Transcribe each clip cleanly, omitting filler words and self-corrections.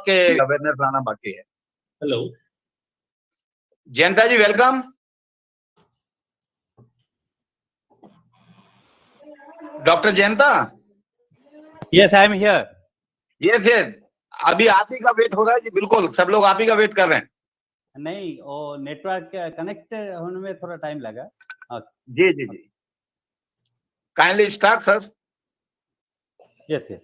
के अवेयरनेस लाना बाकी है। Hello Jayanta ji, welcome. Doctor Jayanta. Yes, I am here. Yes yes, अभी आप ही का वेट हो रहा है जी। बिल्कुल, सब लोग आप ही का वेट कर रहे हैं। नहीं, वो नेटवर्क कनेक्ट होने में थोड़ा टाइम लगा। जी जी जी, kindly start sir. Yes yes.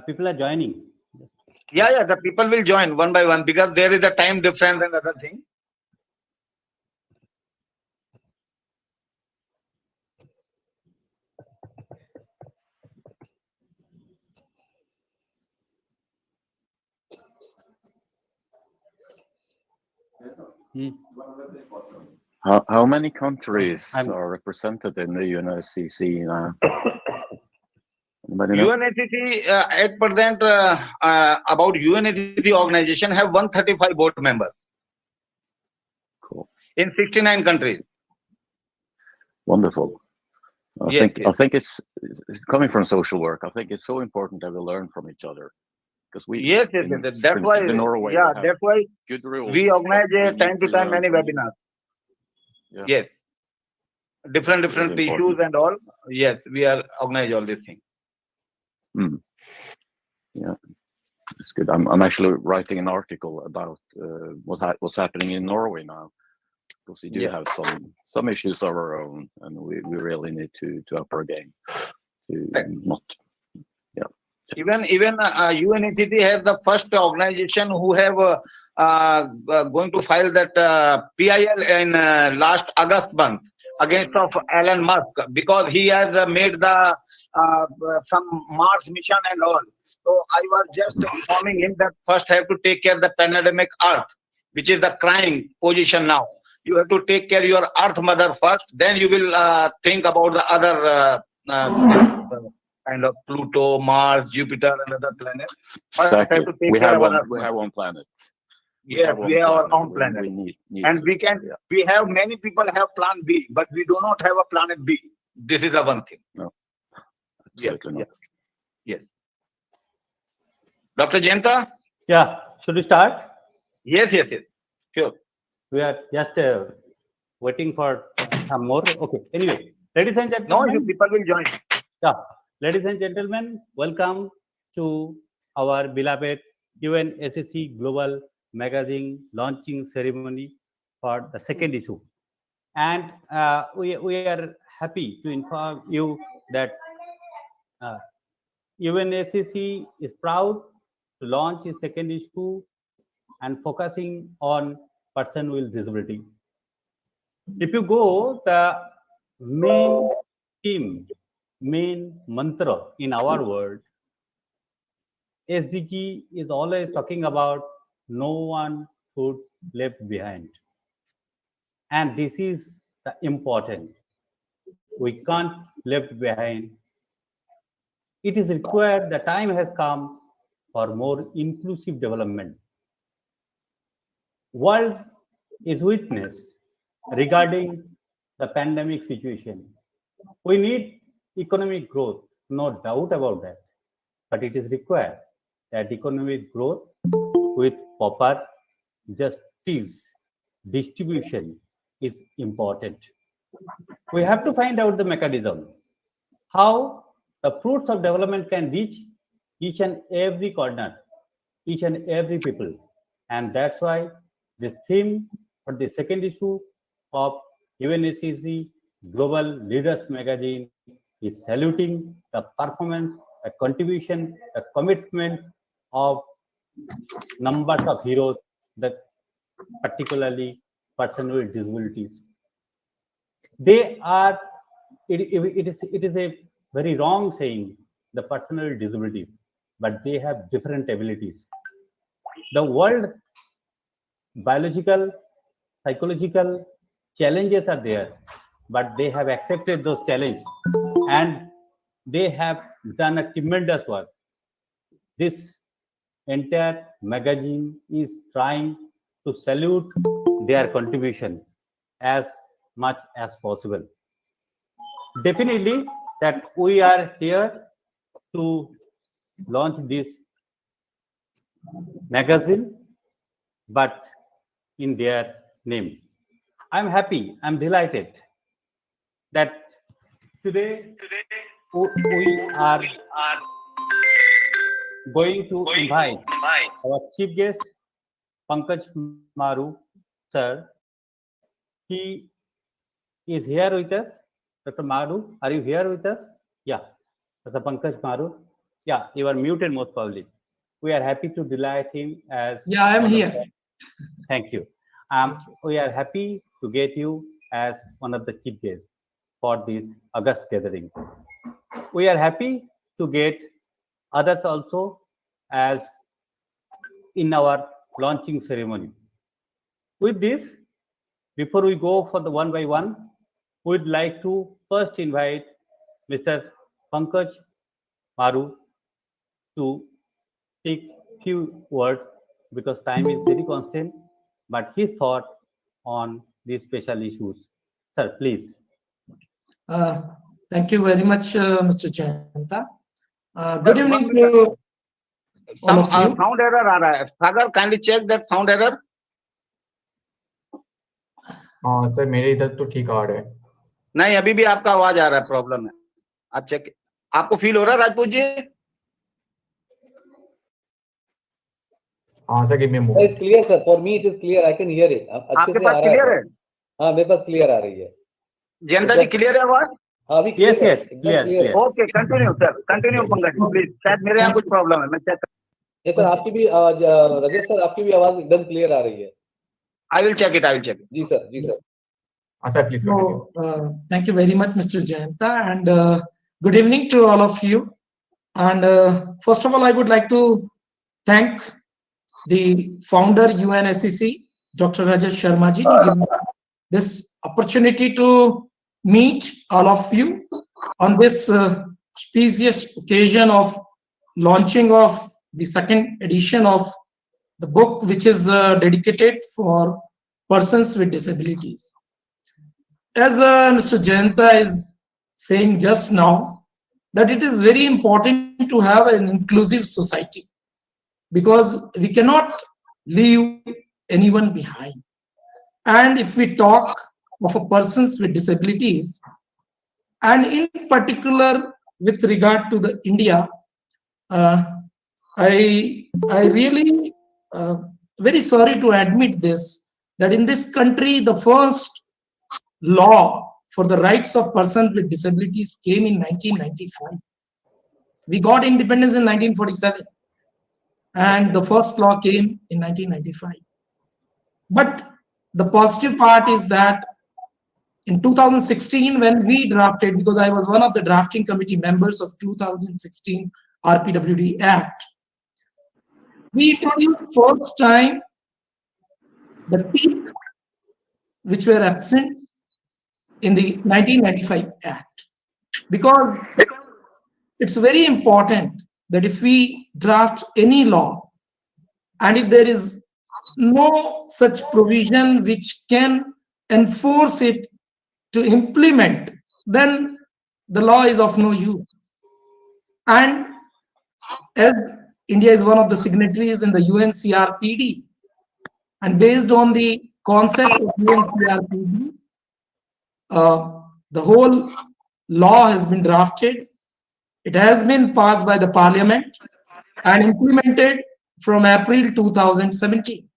People are joining. Yeah, the people will join one by one because there is a time difference and other thing. How many countries are represented in the UNACCC now? UNACCC at present, about UNACCC organization have 135 board members. Cool. In 69 countries. Wonderful. Yes. I think it's coming from social work. I think it's so important that we learn from each other. Because we That's why in Norway, that's why good rules, we organize time to time learn many from webinars. Yeah. Yes, different really issues important. and all. Yes, we are organize all these things. Yeah, it's good. I'm actually writing an article about what's happening in Norway now, because we do have some issues of our own, and we really need to up our game to not. Even UNACCC has the first organization who have going to file that PIL in last August month against of Elon Musk, because he has made the some Mars mission and all. So I was just informing him that first have to take care of the pandemic Earth, which is the crying position now. You have to take care of your Earth mother first, then you will think about the other kind of Pluto, Mars, Jupiter, and other planets. Exactly. We have one planet. Yes, we have our own planet. We need and we can. Yeah. We have many people have plan B, but we do not have a planet B. This is the one thing. No, absolutely not. Yes. Dr. Jayanta? Yeah, should we start? Yes. Sure. We are just waiting for some more. Okay. Anyway, ladies and gentlemen. No, people will join. Yeah. Ladies and gentlemen, welcome to our beloved UNACCC Global Magazine launching ceremony for the second issue. And we are happy to inform you that UNACCC is proud to launch its second issue and focusing on person with disability. If you go, the main theme, main mantra in our world, SDG is always talking about no one should left behind. And this is the important. We can't left behind. It is required, the time has come for more inclusive development. World is witness regarding the pandemic situation. We need economic growth, no doubt about that. But it is required that economic growth with proper justice distribution is important. We have to find out the mechanism, how the fruits of development can reach each and every corner, each and every people. And that's why this theme for the second issue of UNACCC Global Leaders Magazine is saluting the performance, the contribution, the commitment of numbers of heroes, that particularly persons with disabilities. They are, it is a very wrong saying, the person with disabilities, but they have different abilities. The world biological, psychological challenges are there, but they have accepted those challenges and they have done a tremendous work. This entire magazine is trying to salute their contribution. as much as possible. Definitely that we are here to launch this magazine, but in their name. I'm happy, I'm delighted that today we are going to invite our chief guest, Pankaj Maru, sir. He is here with us. Dr. Maru, are you here with us? Yeah, Dr. Pankaj Maru. Yeah, you are muted most probably. We are happy to delight him as. Yeah, I am here. Thank you. We are happy to get you as one of the chief guests for this August gathering. We are happy to get others also as in our launching ceremony. With this, before we go for the one by one, we'd like to first invite Mr. Pankaj Maru to take few words because time is very constant, but his thought on these special issues. Sir, please. Thank you very much, Mr. Jayanta. Good evening to all of you. Sound error aa raha hai. Sagar, kindly check that sound error. हाँ sir, मेरे इधर तो ठीक आ रहा है. नहीं, अभी भी आपका आवाज आ रहा है, प्रॉब्लम है. आप चेक. आपको फील हो रहा है राजपूत जी? हाँ sir, give me a moment. It's clear, sir. For me, it is clear. I can hear it. आपके पास क्लियर है? हाँ, मेरे पास क्लियर आ रही है. जयंता जी क्लियर है आवाज? हाँ, अभी Yes, yes, clear. Okay, continue sir, continue Pankaj ji please. शायद मेरे यहाँ कुछ प्रॉब्लम है, मैं चेक. ये सर आपकी भी राजेश सर आपकी भी आवाज एकदम क्लियर आ रही है. I will check it. जी सर, जी sir. Sir, please continue. So, thank you very much, Mr. Jayanta, and good evening to all of you. And first of all, I would like to thank the founder UNACC, Dr. Rajesh Sharma ji, to give me this opportunity to meet all of you on this auspicious occasion of launching of the second edition of the book, which is dedicated for persons with disabilities. As Mr. Jayanta is saying just now, that it is very important to have an inclusive society because we cannot leave anyone behind. And if we talk of a persons with disabilities, and in particular with regard to the India, I really very sorry to admit this, that in this country, the first law for the rights of persons with disabilities came in 1995. We got independence in 1947, and the first law came in 1995. But the positive part is that in 2016, when we drafted, because I was one of the drafting committee members of 2016 RPWD Act, we introduced first time the teeth which were absent in the 1995 Act, because it's very important that if we draft any law and if there is no such provision which can enforce it to implement, then the law is of no use. And as India is one of the signatories in the UNCRPD, and based on the concept of UNCRPD, the whole law has been drafted. It has been passed by the Parliament and implemented from April 2017.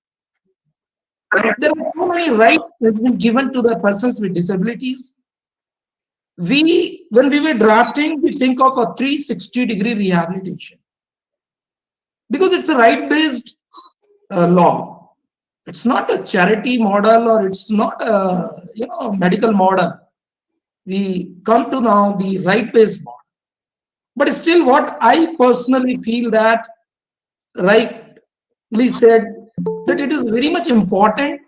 There are so many rights that have been given to the persons with disabilities. When we were drafting, we think of a 360-degree rehabilitation because it's a right-based law. It's not a charity model or it's not a medical model. We come to now the right-based model. But still, what I personally feel that rightly said, that it is very much important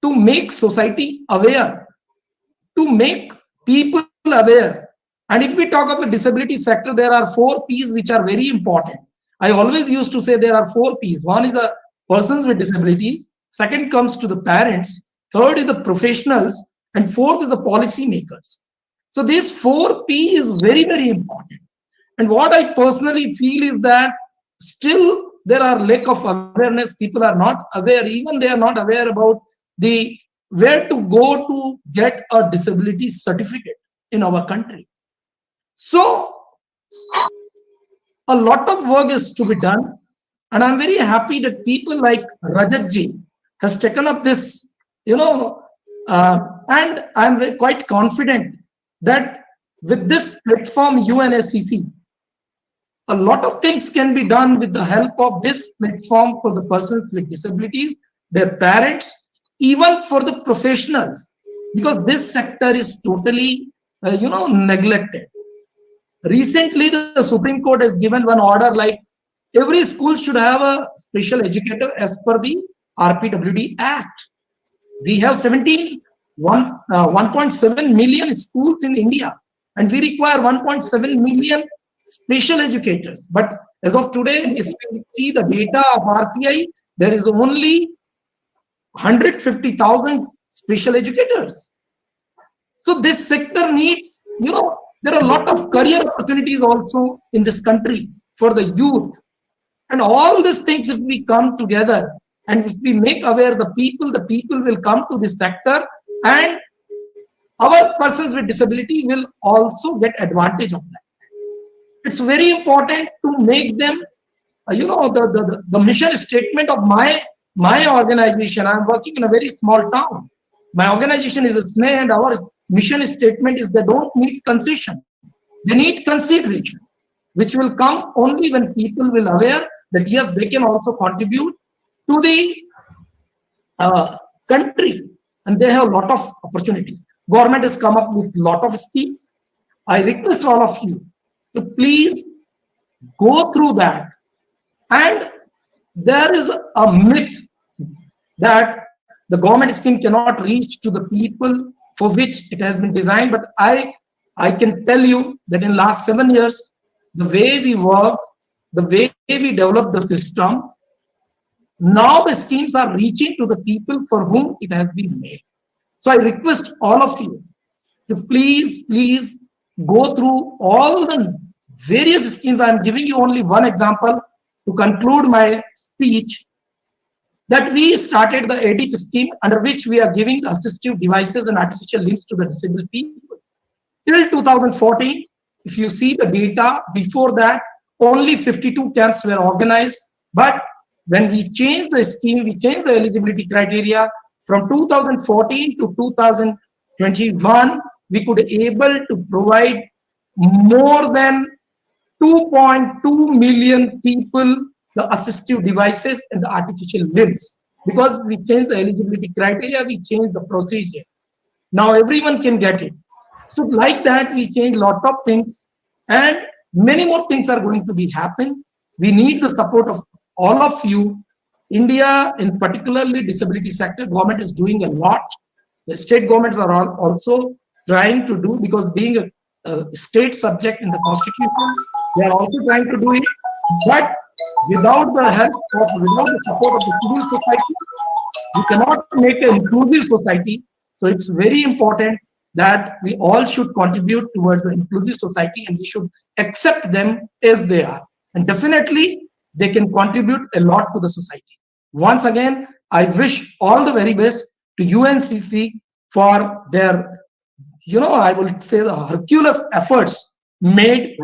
to make society aware, to make people aware. And if we talk of a disability sector, there are 4 P's which are very important. I always used to say there are 4 P's. One is a persons with disabilities. Second comes to the parents. third is the professionals, and fourth is the policy makers. So this 4P is very, very important. And what I personally feel is that still there are lack of awareness. People are not aware, even they are not aware about the where to go to get a disability certificate in our country. So a lot of work is to be done, and I'm very happy that people like Rajatji has taken up this, and I'm quite confident that with this platform UNACC, a lot of things can be done with the help of this platform for the persons with disabilities, their parents, even for the professionals, because this sector is totally, neglected. Recently, the Supreme Court has given one order like every school should have a special educator as per the RPWD Act. We have 1.7 million schools in India, and we require 1.7 million special educators. But as of today, if we see the data of RCI, there is only 150,000 special educators. So this sector needs, there are a lot of career opportunities also in this country for the youth. And all these things, if we come together and if we make aware the people will come to this sector, and our persons with disability will also get advantage of that. It's very important to make them, the mission statement of my organization. I'm working in a very small town. My organization is a SNE, and our mission statement is they don't need concession. They need consideration, which will come only when people will aware that yes, they can also contribute to the country, and they have a lot of opportunities. Government has come up with a lot of schemes. I request all of you to please go through that. And there is a myth that the government scheme cannot reach to the people for which it has been designed. But I can tell you that in last 7 years, the way we work, the way we develop the system, now the schemes are reaching to the people for whom it has been made. So I request all of you to please go through all the various schemes. I'm giving you only one example to conclude my speech, that we started the ADP scheme, under which we are giving assistive devices and artificial limbs to the disabled people. Till 2014, if you see the data, before that, only 52 camps were organized. But when we changed the scheme, we changed the eligibility criteria from 2014 to 2021, we could able to provide more than 2.2 million people the assistive devices and the artificial limbs, because we changed the eligibility criteria, we changed the procedure. Now everyone can get it. So like that, we changed a lot of things, and many more things are going to be happen. We need the support of all of you. India, in particularly disability sector, government is doing a lot. The state governments are also trying to do, because being a state subject in the constitution, they are also trying to do it. But without the help of, without the support of the civil society, we cannot make an inclusive society. So it's very important that we all should contribute towards the inclusive society, and we should accept them as they are. And definitely, they can contribute a lot to the society. Once again, I wish all the very best to UNCC for their, I will say the Herculean efforts made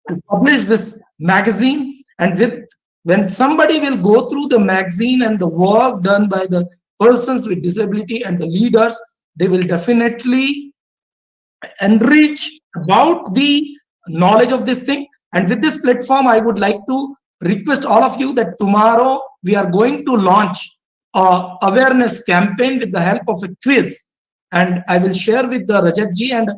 to publish this magazine. And when somebody will go through the magazine and the work done by the persons with disability and the leaders, they will definitely enrich about the knowledge of this thing. And with this platform, I would like to request all of you that tomorrow we are going to launch an awareness campaign with the help of a quiz. And I will share with the Rajatji and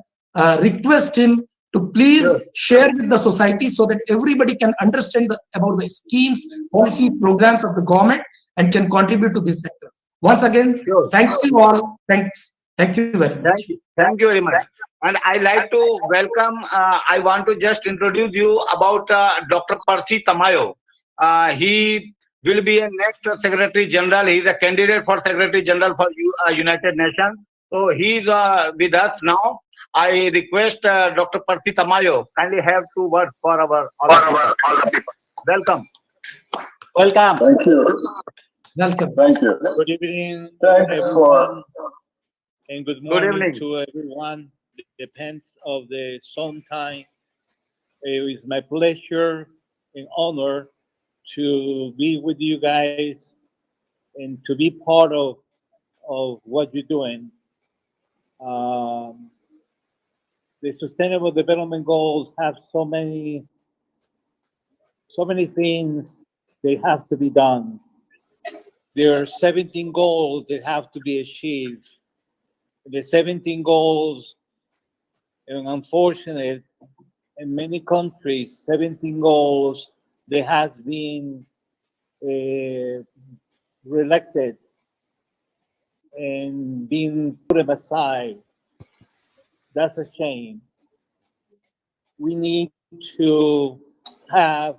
request him to please share with the society, so that everybody can understand about the schemes, policy, programs of the government, and can contribute to this sector. Once again, thank you all. Thanks. Thank you very much. Thank you very much. And I like to welcome, I want to just introduce you about Dr. Parthi Tamayo. He will be a next Secretary General. He is a candidate for Secretary General for United Nations. So he is with us now. I request Dr. Percy Tamayo kindly have 2 words for all the people. Welcome. Welcome. Thank you. Welcome. Thank you. Good evening, Thanks everyone, and good Good morning evening. to everyone. Depends of the sun time. It is my pleasure and honor to be with you guys and to be part of what you're doing. The Sustainable Development Goals have so many things they have to be done. There are 17 goals that have to be achieved. The 17 goals, and unfortunately, in many countries, 17 goals, they has been reelected and being put aside. That's a shame. We need to have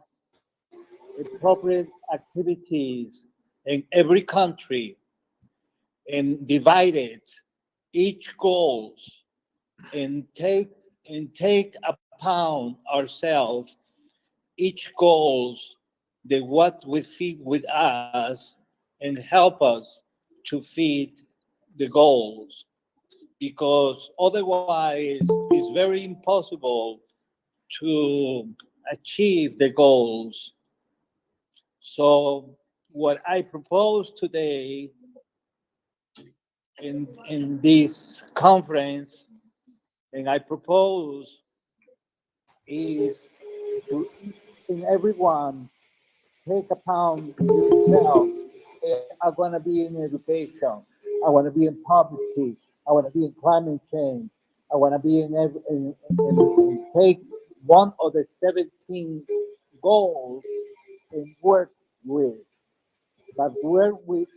appropriate activities in every country and divide it, each goals, and take upon ourselves each goals that what will fit with us and help us to fit the goals, because otherwise it's very impossible to achieve the goals. So what I propose today in this conference, and I propose is to each and everyone take upon yourself. I want to be in education. I want to be in poverty. I want to be in climate change. I want to be in take one of the 17 goals and work with, but work with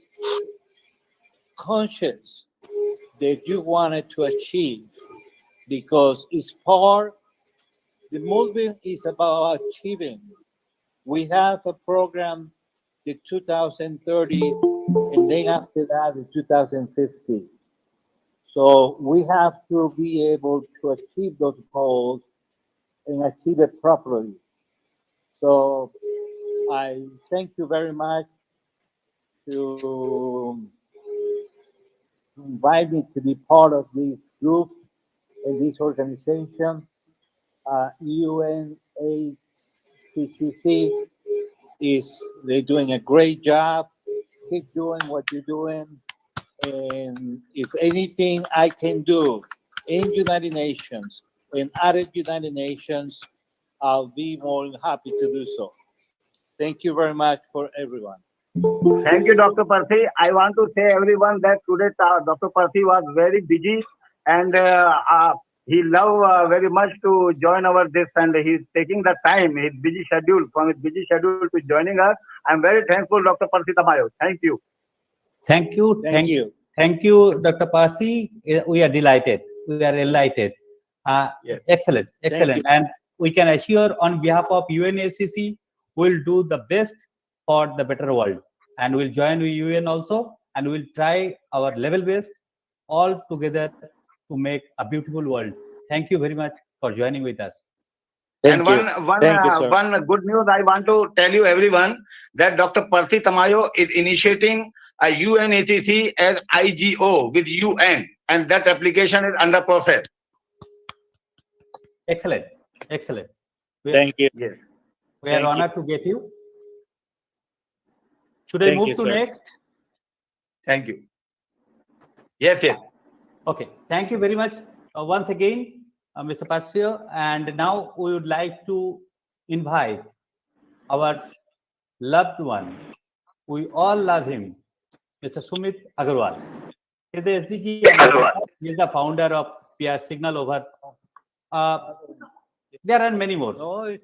conscious that you wanted to achieve, because it's part, the movement is about achieving. We have a program, the 2030, and then after that, the 2050. So we have to be able to achieve those goals and achieve it properly. So I thank you very much to invite me to be part of this group and this organization. UNACCC they're doing a great job. Keep doing what you're doing. And if anything I can do in United Nations, in other United Nations, I'll be more than happy to do so. Thank you very much for everyone. Thank you, Dr. Percy. I want to say everyone that today Dr. Percy was very busy, and he loved very much to join our this, and he's taking the time, his busy schedule, to joining us. I'm very thankful, Dr. Percy Tamayo. Thank you. Thank you. Thank you. Thank you, Dr. Percy. We are delighted. We are enlightened. Yes. Excellent. Thank Excellent. you. And we can assure on behalf of UNACCC, we'll do the best for the better world. And we'll join with UN also, and we'll try our level best all together to make a beautiful world. Thank you very much for joining with us. And Thank you, one good news I want to tell you everyone, that Dr. Percy Tamayo is initiating a UNACCC as IGO with UN, and that application is under process. Excellent. Excellent. Thank you. Yes. We are Thank you. honored to get you. Should I Thank move you, to sir. next? Thank you. Yes, yes. Okay. Thank you very much once again, Mr. Patsio. And now we would like to invite our loved one. We all love him, Mr. Sumit Agarwal. He is the SDG and he is the founder of PR Signal over. There are many more.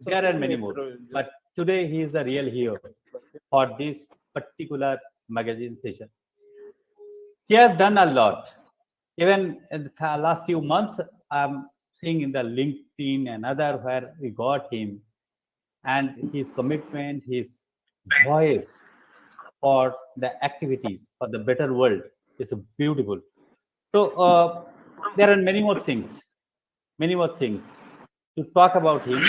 There are many more. But today he is the real hero for this particular magazine session. He has done a lot. Even in the last few months, I'm seeing in the LinkedIn and other where we got him, and his commitment, his voice for the activities for the better world is beautiful. So there are many more things to talk about him.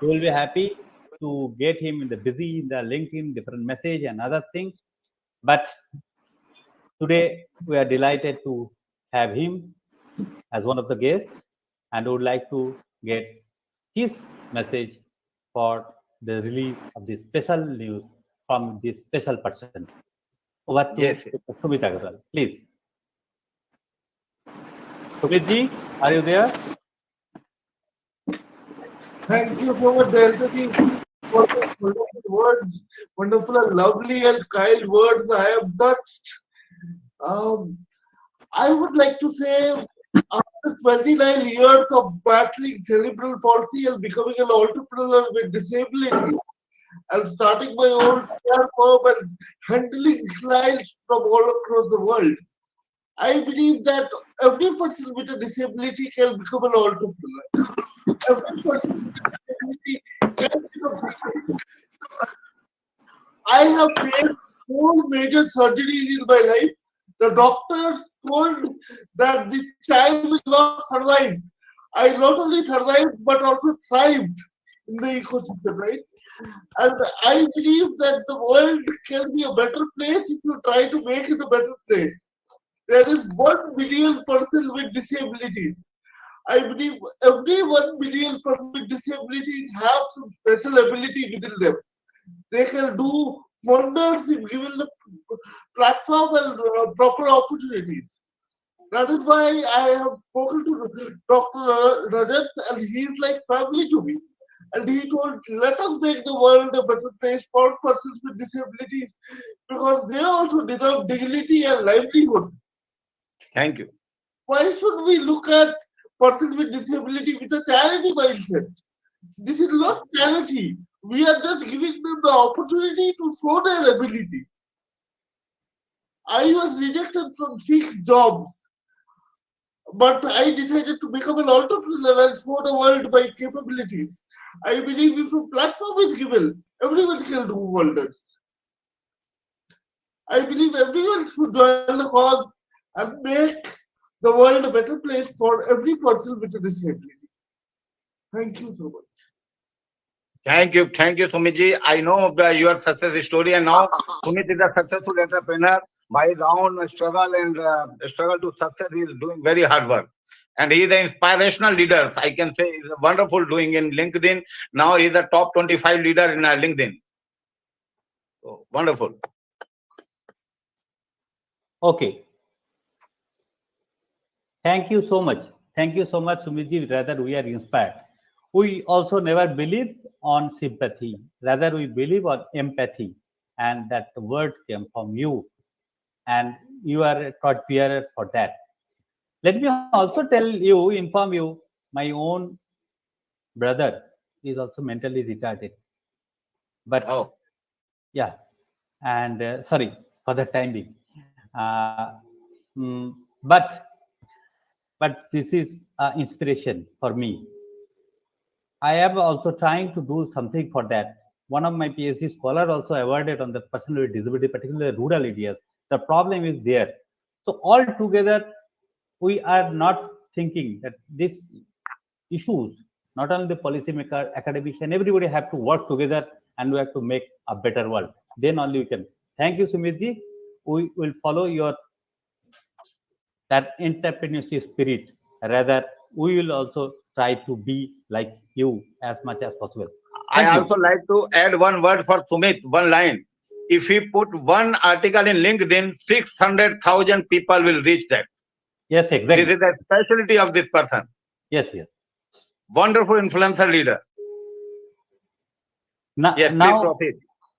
We will be happy to get him in the busy in the LinkedIn, different message and other things. But today we are delighted to have him as one of the guests, and would like to get his message for the release of this special news from this special person. Over to Yes. Sumit Agarwal, please. Sumit ji, are you there? Thank you so much, Dhananjay, for the wonderful words, wonderful and lovely and kind words I have touched. I would like to say, after 29 years of battling cerebral palsy and becoming an entrepreneur with disability, and starting my own care firm and handling clients from all across the world, I believe that every person with a disability can become an entrepreneur. Every person with a disability can become. I have faced 4 major surgeries in my life. The doctors told that the child will not survive. I not only survived but also thrived in the ecosystem, right? And I believe that the world can be a better place if you try to make it a better place. There is 1 billion person with disabilities. I believe every 1 billion person with disabilities have some special ability within them. They can do wonders if given the platform and proper opportunities. That is why I have spoken to Dr. Rajat, and he is like family to me. And he told, let us make the world a better place for persons with disabilities, because they also deserve dignity and livelihood. Thank you. Why should we look at persons with disability with a charity mindset? This is not charity. We are just giving them the opportunity to show their ability. I was rejected from 6 jobs, but I decided to become an entrepreneur and show the world my capabilities. I believe if a platform is given, everyone can do wonders. I believe everyone should join the cause and make the world a better place for every person with a disability. Thank you so much. Thank you, Sumitji. I know your success story, and now Sumit is a successful entrepreneur. By his own struggle to success, he is doing very hard work, and he is an inspirational leader. I can say he's wonderful doing in LinkedIn. Now he is a top 25 leader in LinkedIn. So, wonderful. Okay. Thank you so much. Thank you so much, Sumitji. Rather, we are inspired. We also never believe on sympathy. Rather, we believe on empathy. And that word came from you. And you are a thought bearer for that. Let me also inform you, my own brother is also mentally retarded. But yeah, and sorry for the time being. But this is inspiration for me. I am also trying to do something for that. One of my PhD scholars also awarded on the person with disability, particularly rural areas. The problem is there. So all together, we are not thinking that these issues, not only the policymaker, academician, everybody have to work together, and we have to make a better world. Then only we can. Thank you, Sumitji. We will follow your that entrepreneurship spirit. Rather, we will also try to be like you as much as possible. I also like to add one word for Sumit, one line. If he put one article in LinkedIn, 600,000 people will reach that. Yes, exactly. This is the specialty of this person. Yes, yes. Wonderful influencer leader. Yes, now, please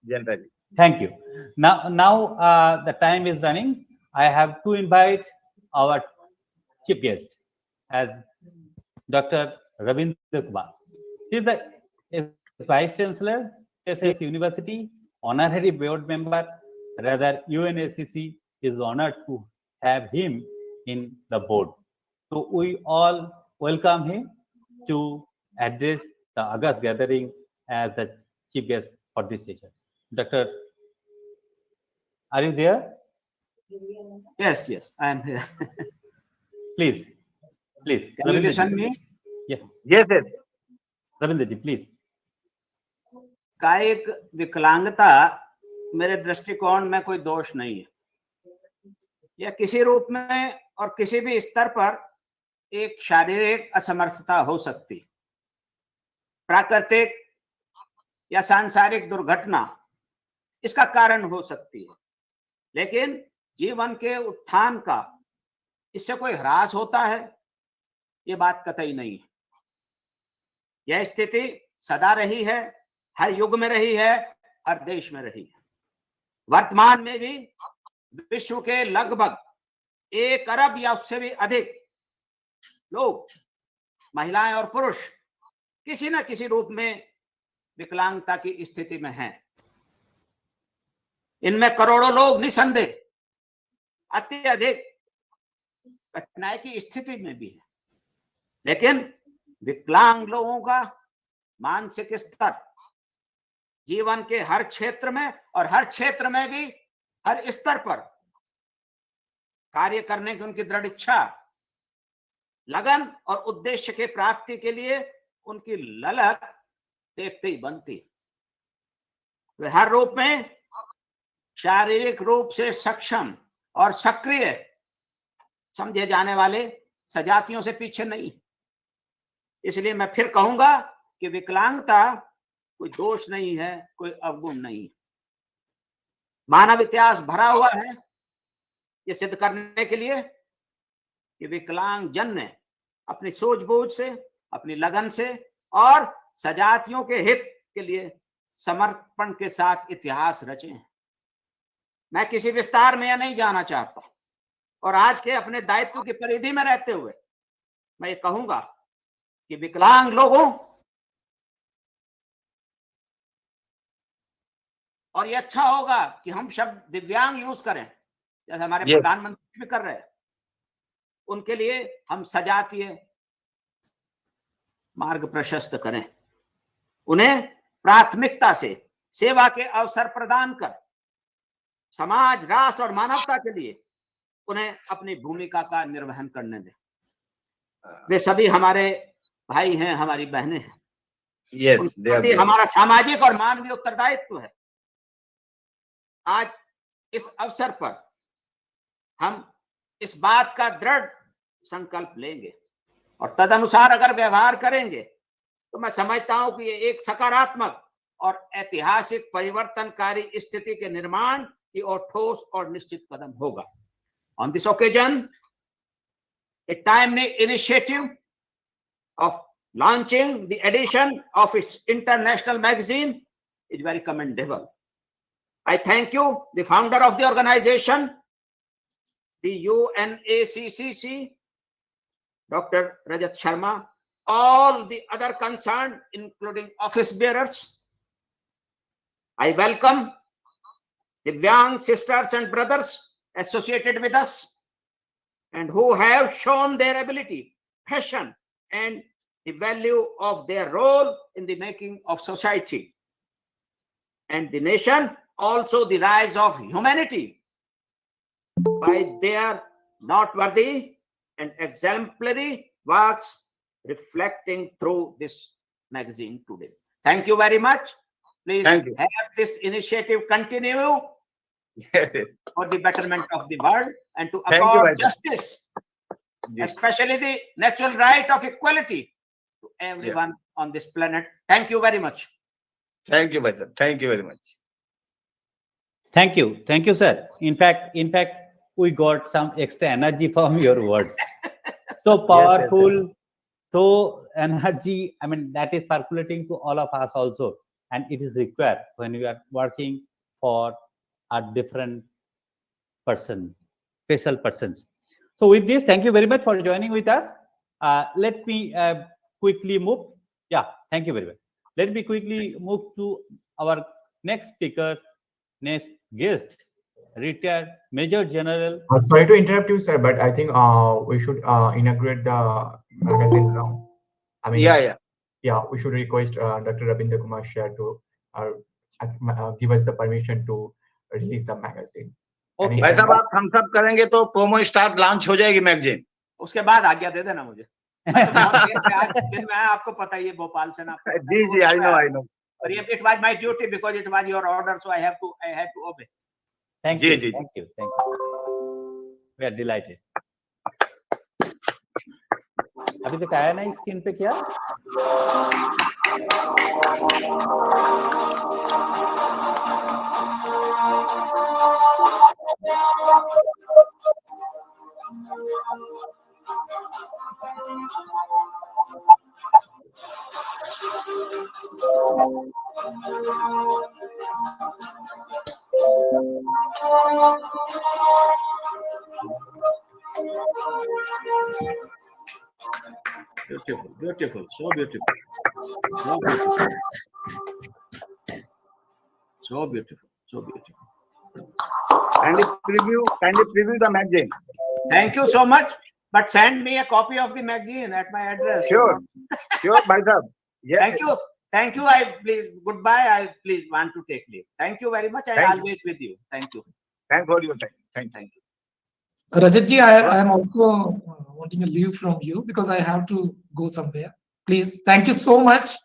proceed. Thank you. Now the time is running. I have to invite our chief guest as Dr. Ravindra Kumar. He is the Vice Chancellor, SF University, honorary board member. Rather, UNACC is honored to have him in the board. So we all welcome him to address the August gathering as the chief guest for this session. Dr. Are you there? Yes, yes, I am here. Please. Can you Ravindra listen ji. me? Yeah. Yes, yes. Ravindra ji, please. कायिक विकलांगता मेरे दृष्टिकोण में कोई दोष नहीं है। यह किसी रूप में और किसी भी स्तर पर एक शारीरिक असमर्थता हो सकती, प्राकृतिक या सांसारिक दुर्घटना इसका कारण हो सकती है, लेकिन जीवन के उत्थान का इससे कोई ह्रास होता है, ये बात कतई नहीं है। यह स्थिति सदा रही है, हर युग में रही है, हर देश में रही है। वर्तमान में भी विश्व के लगभग 1 अरब या उससे भी अधिक लोग, महिलाएं और पुरुष, किसी न किसी रूप में विकलांगता की स्थिति में हैं। इनमें करोड़ों लोग निसंदेह अत्यधिक कठिनाई की स्थिति में भी है, लेकिन विकलांग लोगों का मानसिक स्तर जीवन के हर क्षेत्र में और हर क्षेत्र में भी हर स्तर पर कार्य करने की उनकी दृढ़ इच्छा, लगन और उद्देश्य के प्राप्ति के लिए उनकी ललक देखते ही बनती। वे हर रूप में शारीरिक रूप से सक्षम और सक्रिय समझे जाने वाले सजातियों से पीछे नहीं। इसलिए मैं फिर कहूंगा कि विकलांगता कोई दोष नहीं है, कोई अवगुण नहीं। मानव इतिहास भरा हुआ है ये सिद्ध करने के लिए कि विकलांग जन ने अपनी सूझबूझ से, अपनी लगन से और सजातियों के हित के लिए समर्पण के साथ इतिहास रचे हैं। मैं किसी विस्तार में यह नहीं जाना चाहता, और आज के अपने दायित्व की परिधि में रहते हुए मैं ये कहूंगा कि विकलांग लोगों, और ये अच्छा होगा कि हम शब्द दिव्यांग यूज करें, जैसे हमारे प्रधानमंत्री भी कर रहे हैं, उनके लिए हम सजातीय मार्ग प्रशस्त करें, उन्हें प्राथमिकता से सेवा के अवसर प्रदान कर समाज, राष्ट्र और मानवता के लिए उन्हें अपनी भूमिका का निर्वहन करने दें। वे सभी हमारे भाई हैं, हमारी बहनें हैं। उनके प्रति हमारा सामाजिक और मानवीय उत्तरदायित्व है। आज इस अवसर पर हम इस बात का दृढ़ संकल्प लेंगे और तदनुसार अगर व्यवहार करेंगे तो मैं समझता हूं कि ये एक सकारात्मक और ऐतिहासिक परिवर्तनकारी स्थिति के निर्माण की ओर ठोस और निश्चित कदम होगा। On this occasion, a timely initiative of launching the edition of its international magazine is very commendable. I thank you, the founder of the organization, the UNACCC, Dr. Rajat Sharma, all the other concerned, including office bearers. I welcome the young sisters and brothers associated with us and who have shown their ability, passion, and the value of their role in the making of society and the nation, also the rise of humanity by their noteworthy and exemplary works reflecting through this magazine today. Thank you very much. Please have this initiative continue for the betterment of the world and to accord justice, especially the natural right of equality to everyone on this planet. Thank you very much. Thank you, brother. Thank you very much. Thank you, sir. In fact, we got some extra energy from your words. So powerful, so energy. I mean, that is percolating to all of us also, and it is required when we are working for a different person, special persons. So with this, thank you very much for joining with us. Let me quickly move. Yeah, thank you very much. Let me quickly move to our next speaker, next guest, retired Major General. Sorry to interrupt you, sir, but I think we should inaugurate the magazine now. I mean, we should request Dr. Rabindra Kumar Shah to give us the permission to release the magazine. Okay. भाई साहब आप Thums up करेंगे तो promo start launch हो जाएगी magazine. उसके बाद आज्ञा दे देना मुझे. मैं तो बहुत देर से आज दिन में आया, आपको पता ही है भोपाल से ना. जी आई नो. और ये it was my duty because it was your order, so I had to obey. Thank ji, you. Ji. Thank you. Thank you. We are delighted. अभी तक आया नहीं स्क्रीन पे क्या? Beautiful, so beautiful, so beautiful, so beautiful, so beautiful. Kindly preview the magazine. Thank you so much. But send me a copy of the magazine at my address. Sure, भाई साहब. Yes. Thank you. I please goodbye. I please want to take leave. Thank you very much. I always with you. Thank you. Thanks for your time. Thank you. Rajat ji, I am also wanting a leave from you because I have to go somewhere. Please, thank you so much.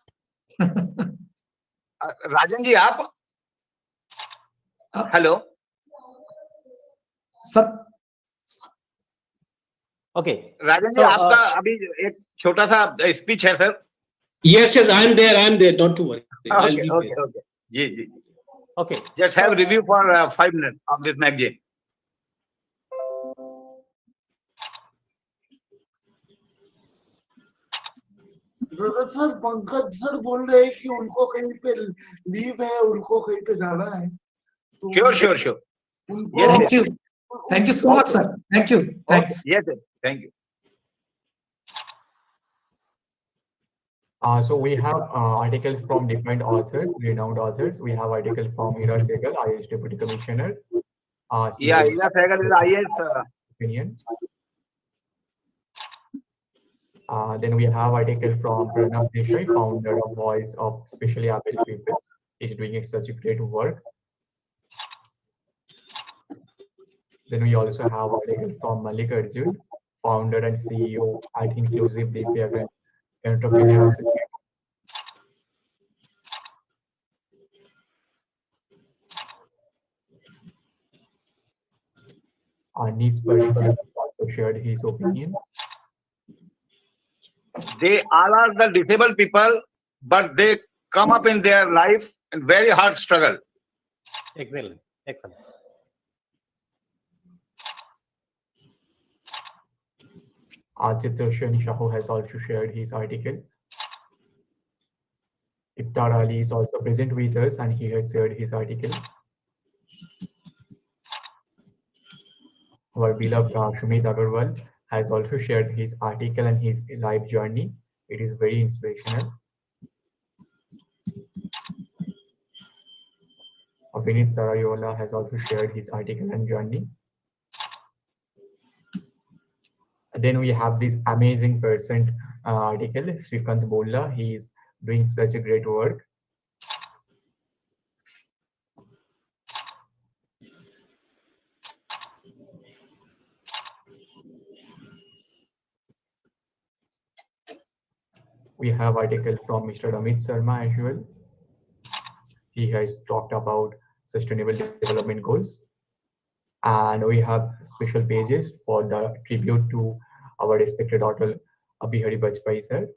Rajan ji आप hello sir. Okay. Rajan ji आपका अभी एक छोटा सा speech है sir. Yes, I am there. Don't worry. Okay. जी. Okay. Just have review for 5 minutes of this magazine. Sir Pankaj sir बोल रहे हैं कि उनको कहीं पे लीव है, उनको कहीं पे जाना है. Sure. Thank you so much, sir. Thank you. Thanks. Yes, sir. Thank you. So we have articles from different authors, renowned authors. We have article from Ira Sehgal, IAS Deputy Commissioner. Yeah, Ira Sehgal is IAS. Opinion. Then we have article from Pranav Desai, founder of Voice of Specially Abled People. He's doing such a great work. Then we also have article from Malik Arjun, founder and CEO at Inclusive Divyang Entrepreneur Association. Anish Parikh also shared his opinion. They all are the disabled people, but they come up in their life in very hard struggle. Excellent. Chitran Shahu has also shared his article. Iftar Ali is also present with us and he has shared his article. Our beloved Shumit Agarwal has also shared his article and his life journey. It is very inspirational. Vinit Sarayola has also shared his article and journey. Then we have this amazing person article, Srikant Bolla. He is doing such a great work. We have article from Mr. Amit Sharma as well. He has talked about sustainable development goals. And we have special pages for the tribute to our respected author Abhihari Bajpai sir.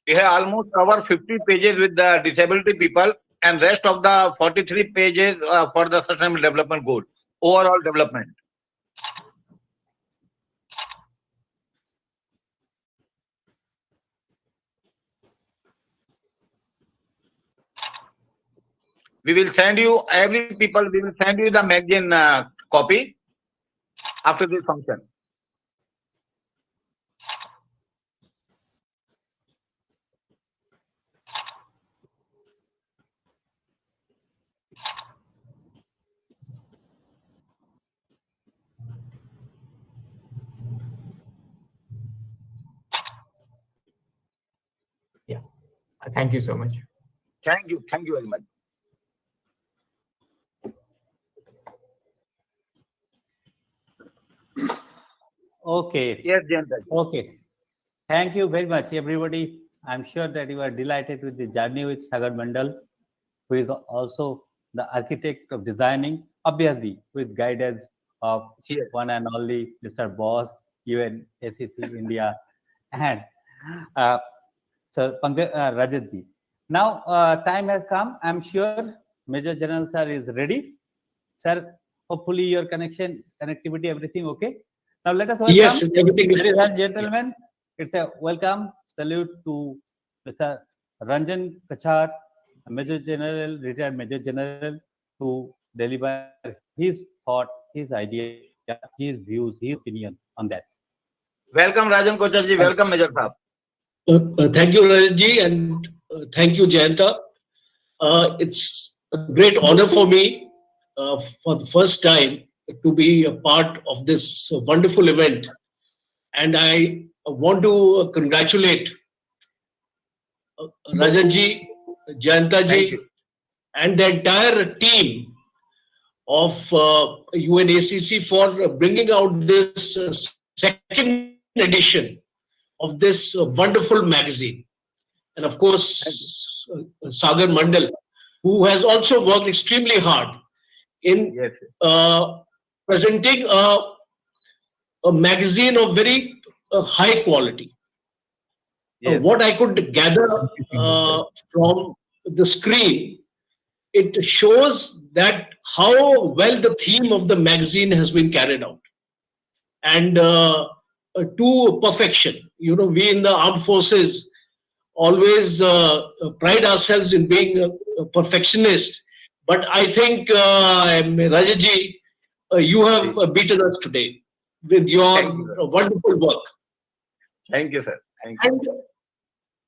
We have almost covered 50 pages with the disability people and rest of the 43 pages for the sustainable development goal, overall development. We will send you, we will send you the magazine copy after this function. Thank you so much. Thank you very much. Okay. Yes, Jayanta. Okay. Thank you very much, everybody. I'm sure that you are delighted with the journey with Sagar Mandal, who is also the architect of designing, obviously with guidance of Yes. one and only Mr. Boss, UNACC India, and Sir Rajat ji. Now, time has come. I'm sure Major General Sir is ready. Sir, hopefully your connectivity, everything okay. Now let us welcome, Yes, everything is ladies and gentlemen. It's a welcome salute to Mr. Ranjan Kachar, Major General, retired Major General, to deliver his thought, his idea, his views, his opinion on that. Welcome, Rajan Kocharji. Welcome, Major Saab. Thank you, Rajat, and thank you, Jayanta. It's a great honor for me for the first time to be a part of this wonderful event. And I want to congratulate Rajanji, Jayantaji, and the entire team of UNACC for bringing out this second edition of this wonderful magazine. And of course, Sagar Mandal, who has also worked extremely hard in presenting a magazine of very high quality. What I could gather from the screen, it shows that how well the theme of the magazine has been carried out, and to perfection. You know, we in the armed forces always pride ourselves in being a perfectionist, but I think Rajaji, you have beaten us today with your wonderful work. Thank you, sir. Thank you. And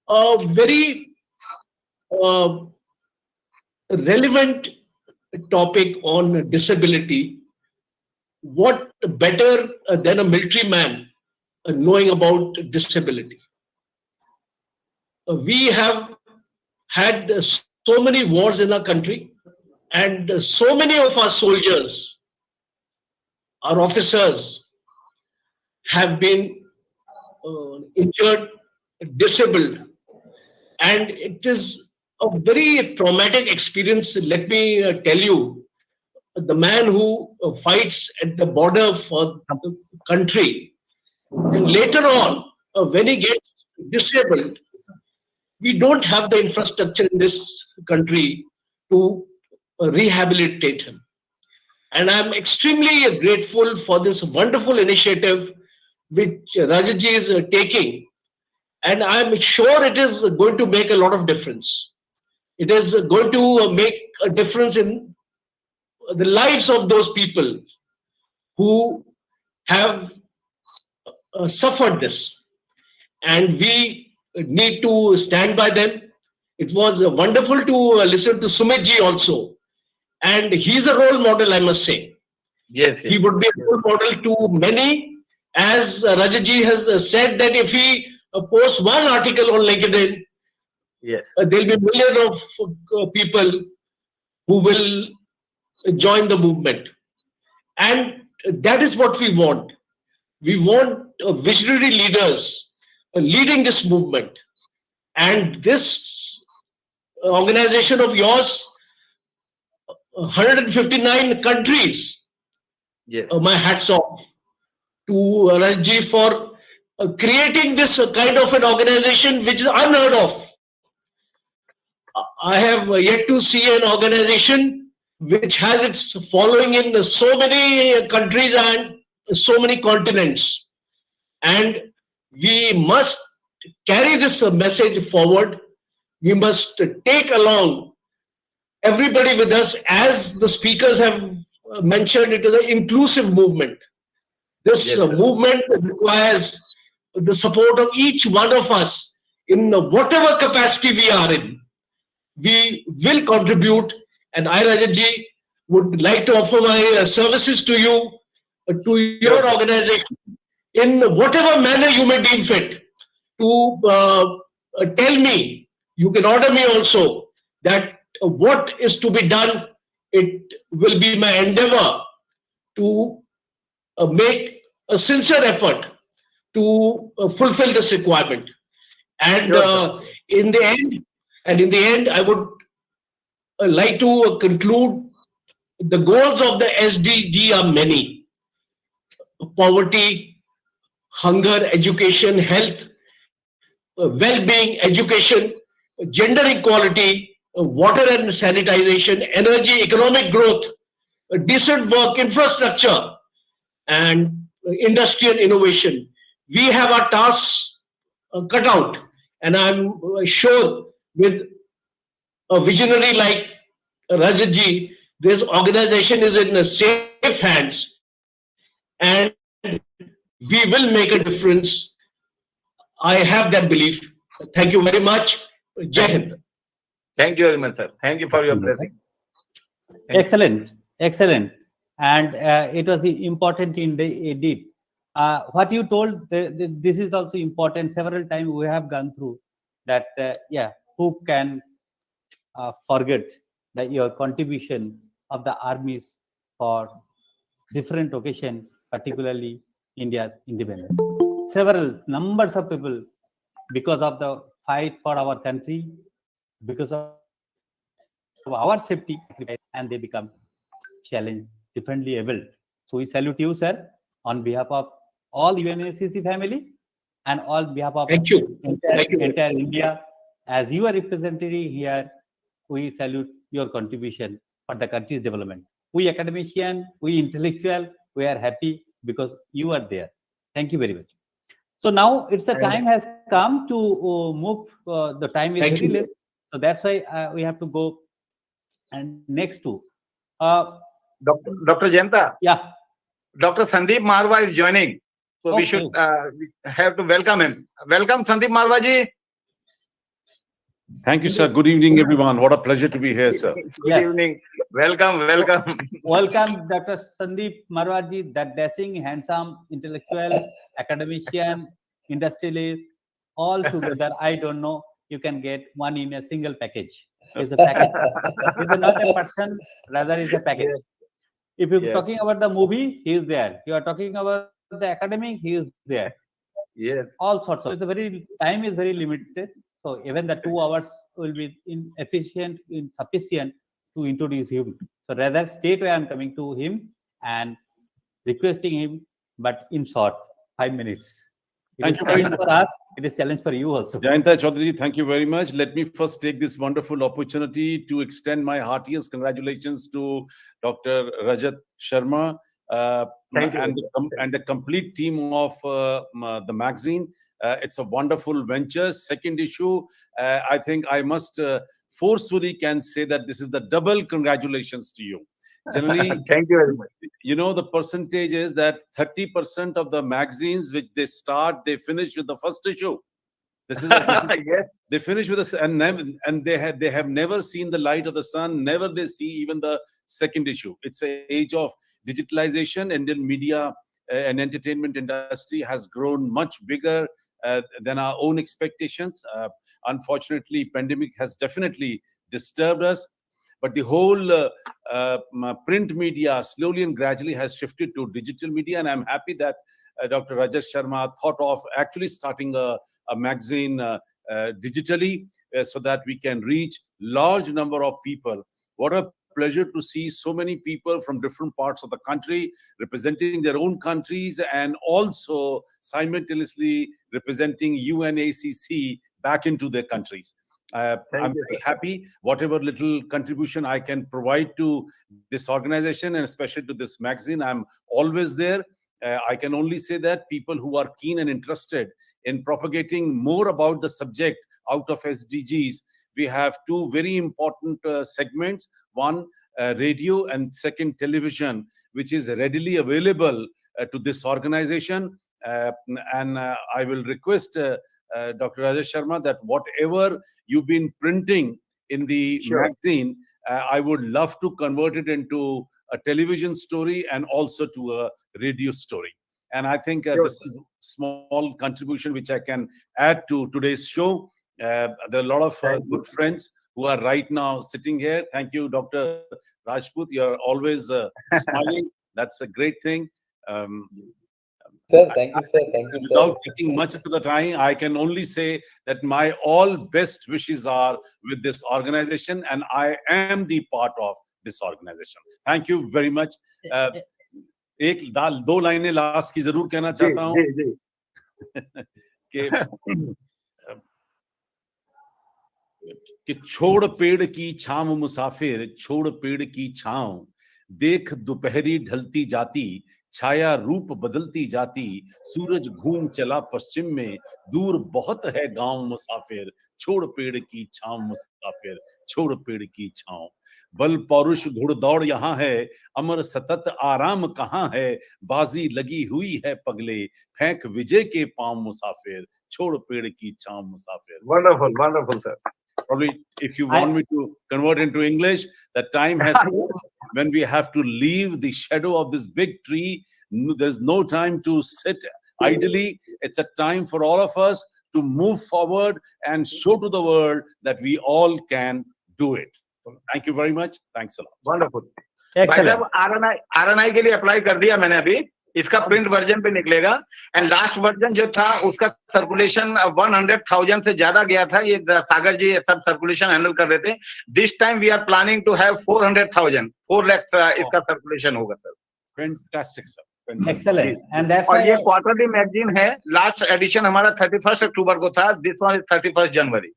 a very relevant topic on disability. What better than a military man knowing about disability? We have had so many wars in our country, and so many of our soldiers, our officers, have been injured, disabled, and it is a very traumatic experience. Let me tell you, the man who fights at the border for the country, and later on, when he gets disabled, we don't have the infrastructure in this country to rehabilitate him. And I'm extremely grateful for this wonderful initiative which Rajaji is taking. And I'm sure it is going to make a lot of difference. It is going to make a difference in the lives of those people who have suffered this. And we need to stand by them. It was wonderful to listen to Sumit ji also. And he's a role model, I must say. Yes. He would be a role model to many. As Rajaji has said that if he posts one article on LinkedIn, there'll be millions of people who will join the movement. And that is what we want. We want visionary leaders leading this movement. And this organization of yours, 159 countries, my hats off to Rajji for creating this kind of an organization which is unheard of. I have yet to see an organization which has its following in so many countries and so many continents. And we must carry this message forward. We must take along everybody with us. As the speakers have mentioned, it is an inclusive movement. This movement requires the support of each one of us in whatever capacity we are in. We will contribute, and I, Rajaji, would like to offer my services to you, to your organization, in whatever manner you may deem fit, to tell me you can order me also that what is to be done. It will be my endeavor to make a sincere effort to fulfill this requirement. And in the end, I would like to conclude. The goals of the SDG are many: poverty, hunger, education, health, well-being, education, gender equality, water and sanitization, energy, economic growth, decent work, infrastructure, and industry and innovation. We have our tasks cut out, and I'm sure with a visionary like Rajatji, this organization is in safe hands, and we will make a difference. I have that belief. Thank you very much. Jai Hind. Thank you very much, sir. Thank you for your blessing. Excellent, excellent. And it was important indeed. What you told, this is also important. Several times we have gone through that. Yeah, who can forget that your contribution of the armies for different occasion, particularly India's independence. Several numbers of people, because of the fight for our country, because of our safety, and they become challenged, differently able. So we salute you, sir, on behalf of all UNACC family and all behalf of entire India. As you are representing here, we salute your contribution for the country's development. We academician, we intellectual, we are happy because you are there. Thank you very much. So now it's the time has come to move. The time is very less, so that's why we have to go. And next to Dr. Jayanta. Yeah. Dr. Sandeep Marwa is joining, so we should have to welcome him. Welcome, Sandeep Marwa ji. Thank you, sir. Good evening, everyone. What a pleasure to be here, sir. Good evening. Welcome, welcome. Welcome, Dr. Sandeep Marwa ji, that dashing, handsome, intellectual, academician, industrialist, all together. I don't know. You can get one in a single package. It's a package. It's not a person, rather it's a package. If you're talking about the movie, he is there. You are talking about the academic, he is there. Yes. All sorts of. It's a very time is very limited. So even the 2 hours will be insufficient to introduce him. So rather straight away I'm coming to him and requesting him, but in short, 5 minutes. It is challenge for us. It is challenge for you also. Jayanta Chaudhary, thank you very much. Let me first take this wonderful opportunity to extend my heartiest congratulations to Dr. Rajat Sharma and the complete team of the magazine. It's a wonderful venture. Second issue, I think I must forcefully can say that this is the double congratulations to you. Generally, thank you very much. You know, the percentage is that 30% of the magazines which they start, they finish with the first issue. This is yes. They finish with us, and they have never seen the light of the sun. Never they see even the second issue. It's an age of digitalization, and then media and entertainment industry has grown much bigger than our own expectations. Unfortunately, pandemic has definitely disturbed us. But the whole print media slowly and gradually has shifted to digital media. And I'm happy that Dr. Rajesh Sharma thought of actually starting a magazine digitally so that we can reach large number of people. What a pleasure to see so many people from different parts of the country representing their own countries and also simultaneously representing UNACC back into their countries. I'm very happy. Whatever little contribution I can provide to this organization and especially to this magazine, I'm always there. I can only say that people who are keen and interested in propagating more about the subject out of SDGs, we have 2 very important segments. One, radio, and second, television, which is readily available to this organization. And I will request Dr. Rajesh Sharma that whatever you've been printing in the magazine, I would love to convert it into a television story and also to a radio story. And I think this is a small contribution which I can add to today's show. There are a lot of good friends who are right now sitting here. Thank you, Dr. Rajput. You're always smiling. That's a great thing. Sir, thank you, sir. Thank you, sir. Without taking much of the time, I can only say that my all best wishes are with this organization, and I am the part of this organization. Thank you very much. दो लाइनें last की जरूर कहना चाहता हूँ कि छोड़ पेड़ की छांव मुसाफिर, छोड़ पेड़ की छांव, देख दोपहरी ढलती जाती, छाया रूप बदलती जाती, सूरज घूम चला पश्चिम में, दूर बहुत है गांव मुसाफिर, छोड़ पेड़ की छांव मुसाफिर, छोड़ पेड़ की छांव। बल पौरुष घुड़दौड़ यहाँ है, अमर सतत आराम कहाँ है, बाजी लगी हुई है पगले, फेंक विजय के पांव मुसाफिर, छोड़ पेड़ की छांव मुसाफिर। Wonderful, wonderful, sir. Probably, if you want me to convert into English, the time has come when we have to leave the shadow of this big tree. There's no time to sit idly. It's a time for all of us to move forward and show to the world that we all can do it. Thank you very much. Thanks a lot. Wonderful. Excellent. RNI के लिए apply कर दिया मैंने अभी, इसका print version पे निकलेगा, and last version जो था उसका सर्कुलेशन 100,000 से ज्यादा गया था, ये सागर जी सब सर्कुलेशन हैंडल कर रहे थे। This time we are planning to have 400,000, 4 lakh इसका सर्कुलेशन होगा sir. Fantastic, sir. Excellent. And that's और why ये क्वार्टरली मैगजीन है, लास्ट एडिशन हमारा 31 अक्टूबर को था, this one is 31 January.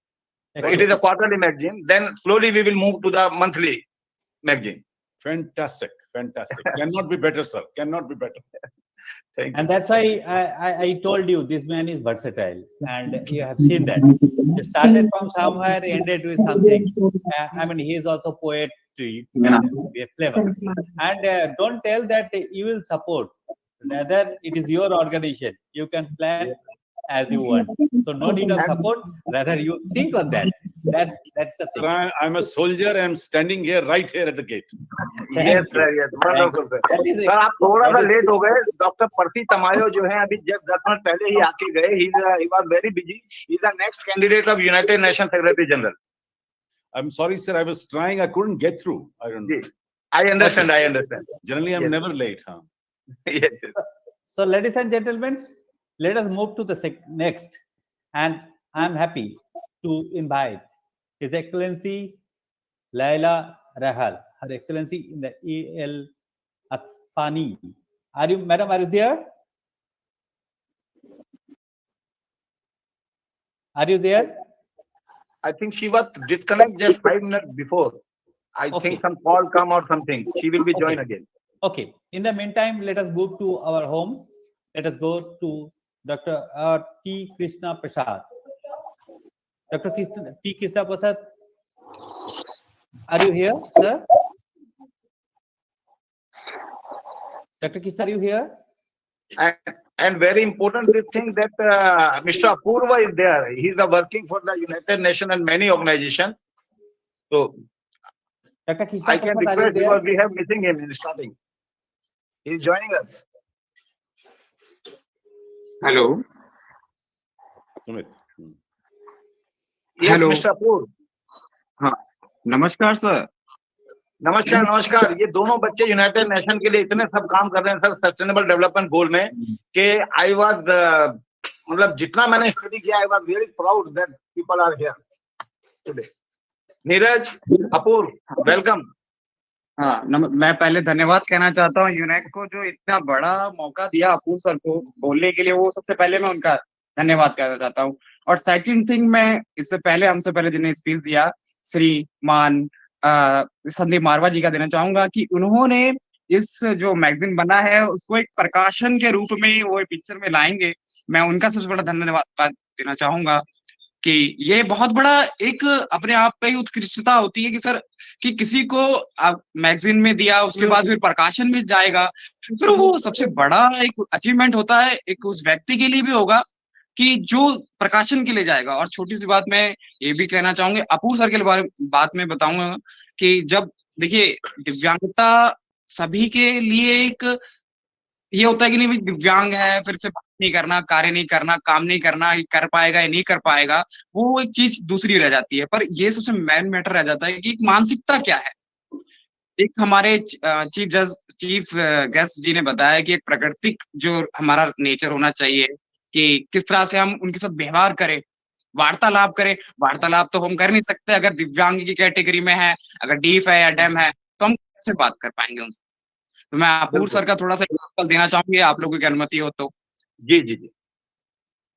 It is a quarterly magazine, then slowly we will move to the monthly magazine. Fantastic, fantastic. Cannot be better, sir. Cannot be better. And that's why I told you this man is versatile, and you have seen that. He started from somewhere, ended with something. I mean, he is also poetry, clever. And don't tell that you will support. Rather, it is your organization. You can plan as you want. So no need of support. Rather, you think on that. That's the thing. Sir, I'm a soldier. I'm standing here, right here at the gate. Yes, sir. Yes, wonderful, sir. Sir आप थोड़ा सा late हो गए। Doctor पर्सी तमायो जो है अभी just 10 minute पहले ही आके गए। He was very busy. He is the next candidate of United Nations Secretary General. I'm sorry, sir. I was trying. I couldn't get through. I don't know. I understand. Okay. I understand. Generally, I'm Yes. never late, huh? Yes, yes. So, ladies and gentlemen, let us move to the next. And I'm happy to invite His Excellency Laila Rahal, Her Excellency in the E.L. Atfani. Madam, are you there? Are you there? I think she was disconnected just 5 minutes before. I think some call come or something. She will be joined again. Okay. In the meantime, let us go to our home. Let us go to Dr. T. Krishna Prasad. Dr. T. Krishna Prasad, are you here, sir? Dr. Krishna, are you here? And very important thing that Mr. Apurva is there. He is working for the United Nations and many organizations. So Dr. Krishna I can Prasad, are you request there? because we have missing him in starting. He is joining us. Hello. Sumit. Yes, Hello. Mr. Apurva. हाँ, नमस्कार sir. नमस्कार नमस्कार। ये दोनों बच्चे United Nation के लिए इतने सब काम कर रहे हैं सर सस्टेनेबल डेवलपमेंट गोल में कि आई वाज मतलब जितना मैंने स्टडी किया I was very proud that people are here today. Neeraj Apoorv welcome. हाँ, मैं पहले धन्यवाद कहना चाहता हूँ यूनाइट को जो इतना बड़ा मौका दिया अपूर्व सर को बोलने के लिए, वो सबसे पहले मैं उनका धन्यवाद कहना चाहता हूँ। और सेकंड थिंग, मैं इससे पहले हमसे पहले जिन्हें स्पीच दिया श्रीमान संदीप मारवा जी का देना चाहूंगा कि उन्होंने इस जो मैगजीन बना है उसको एक प्रकाशन के रूप में वो पिक्चर में लाएंगे। मैं उनका सबसे बड़ा धन्यवाद देना चाहूंगा कि ये बहुत बड़ा एक अपने आप पे ही उत्कृष्टता होती है कि सर कि किसी को आप मैगजीन में दिया उसके बाद फिर प्रकाशन में जाएगा, फिर वो सबसे बड़ा एक अचीवमेंट होता है, एक उस व्यक्ति के लिए भी होगा कि जो प्रकाशन के लिए जाएगा। और छोटी सी बात मैं ये भी कहना चाहूंगा, अपूर्व सर के बारे बात में बताऊंगा कि जब देखिए दिव्यांगता सभी के लिए एक ये होता है कि नहीं दिव्यांग है फिर से नहीं करना, कार्य नहीं करना, काम नहीं करना, ये कर पाएगा या नहीं कर पाएगा, वो एक चीज दूसरी रह जाती है। पर ये सबसे मेन मैटर रह जाता है कि एक मानसिकता क्या है। एक हमारे चीफ गेस्ट जी ने बताया कि एक प्राकृतिक जो हमारा नेचर होना चाहिए कि किस तरह से हम उनके साथ व्यवहार करें, वार्तालाप करें। वार्तालाप तो हम कर नहीं सकते अगर दिव्यांग की कैटेगरी में है, अगर डीफ है या डेम है, तो हम कैसे बात कर पाएंगे उनसे। तो मैं अपूर्व सर का थोड़ा सा एग्जाम्पल देना चाहूंगी, आप लोगों की अनुमति हो तो। जी जी जी।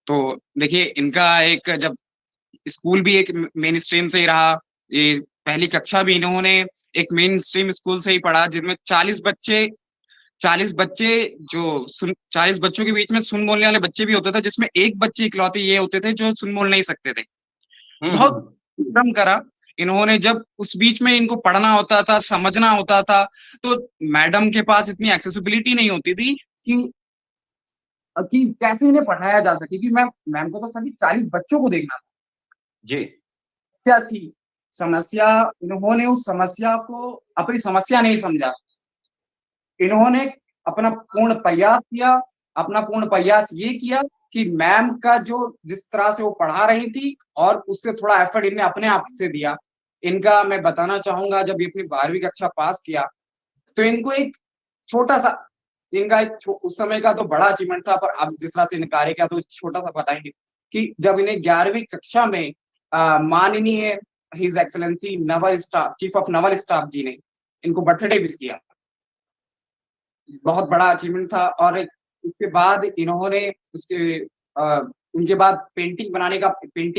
तो देखिए, इनका एक जब स्कूल भी एक मेन स्ट्रीम से ही रहा, ये पहली कक्षा भी इन्होंने एक मेन स्ट्रीम स्कूल से ही पढ़ा, जिसमें 40 बच्चे 40 बच्चों के बीच में सुन बोलने वाले बच्चे भी होते थे, जिसमें एक बच्चे इकलौते ये होते थे जो सुन बोल नहीं सकते थे। बहुत परिश्रम करा इन्होंने। जब उस बीच में इनको पढ़ना होता था, समझना होता था, तो मैडम के पास इतनी एक्सेसिबिलिटी नहीं होती थी कि कैसे इन्हें पढ़ाया जा सके, क्योंकि मैम को तो सभी 40 बच्चों को देखना था। जी। समस्या थी, समस्या, इन्होंने उस समस्या को अपनी समस्या नहीं समझा। इन्होंने अपना पूर्ण प्रयास किया। अपना पूर्ण प्रयास ये किया कि मैम का जो जिस तरह से वो पढ़ा रही थी और उससे थोड़ा एफर्ट इन्हें अपने आप से दिया। इनका मैं बताना चाहूंगा, जब ये अपनी 12वीं कक्षा पास किया तो इनको एक छोटा सा, इनका एक उस समय का तो बड़ा अचीवमेंट था, पर अब जिस तरह से इन्हें कार्य किया तो छोटा सा बताएंगे कि जब इन्हें 11वीं कक्षा में माननीय his excellency naval staff, chief of naval staff ji ने इनको बर्थडे विश किया। बहुत बड़ा अचीवमेंट था। और उसके बाद इन्होंने उनके बाद पेंटिंग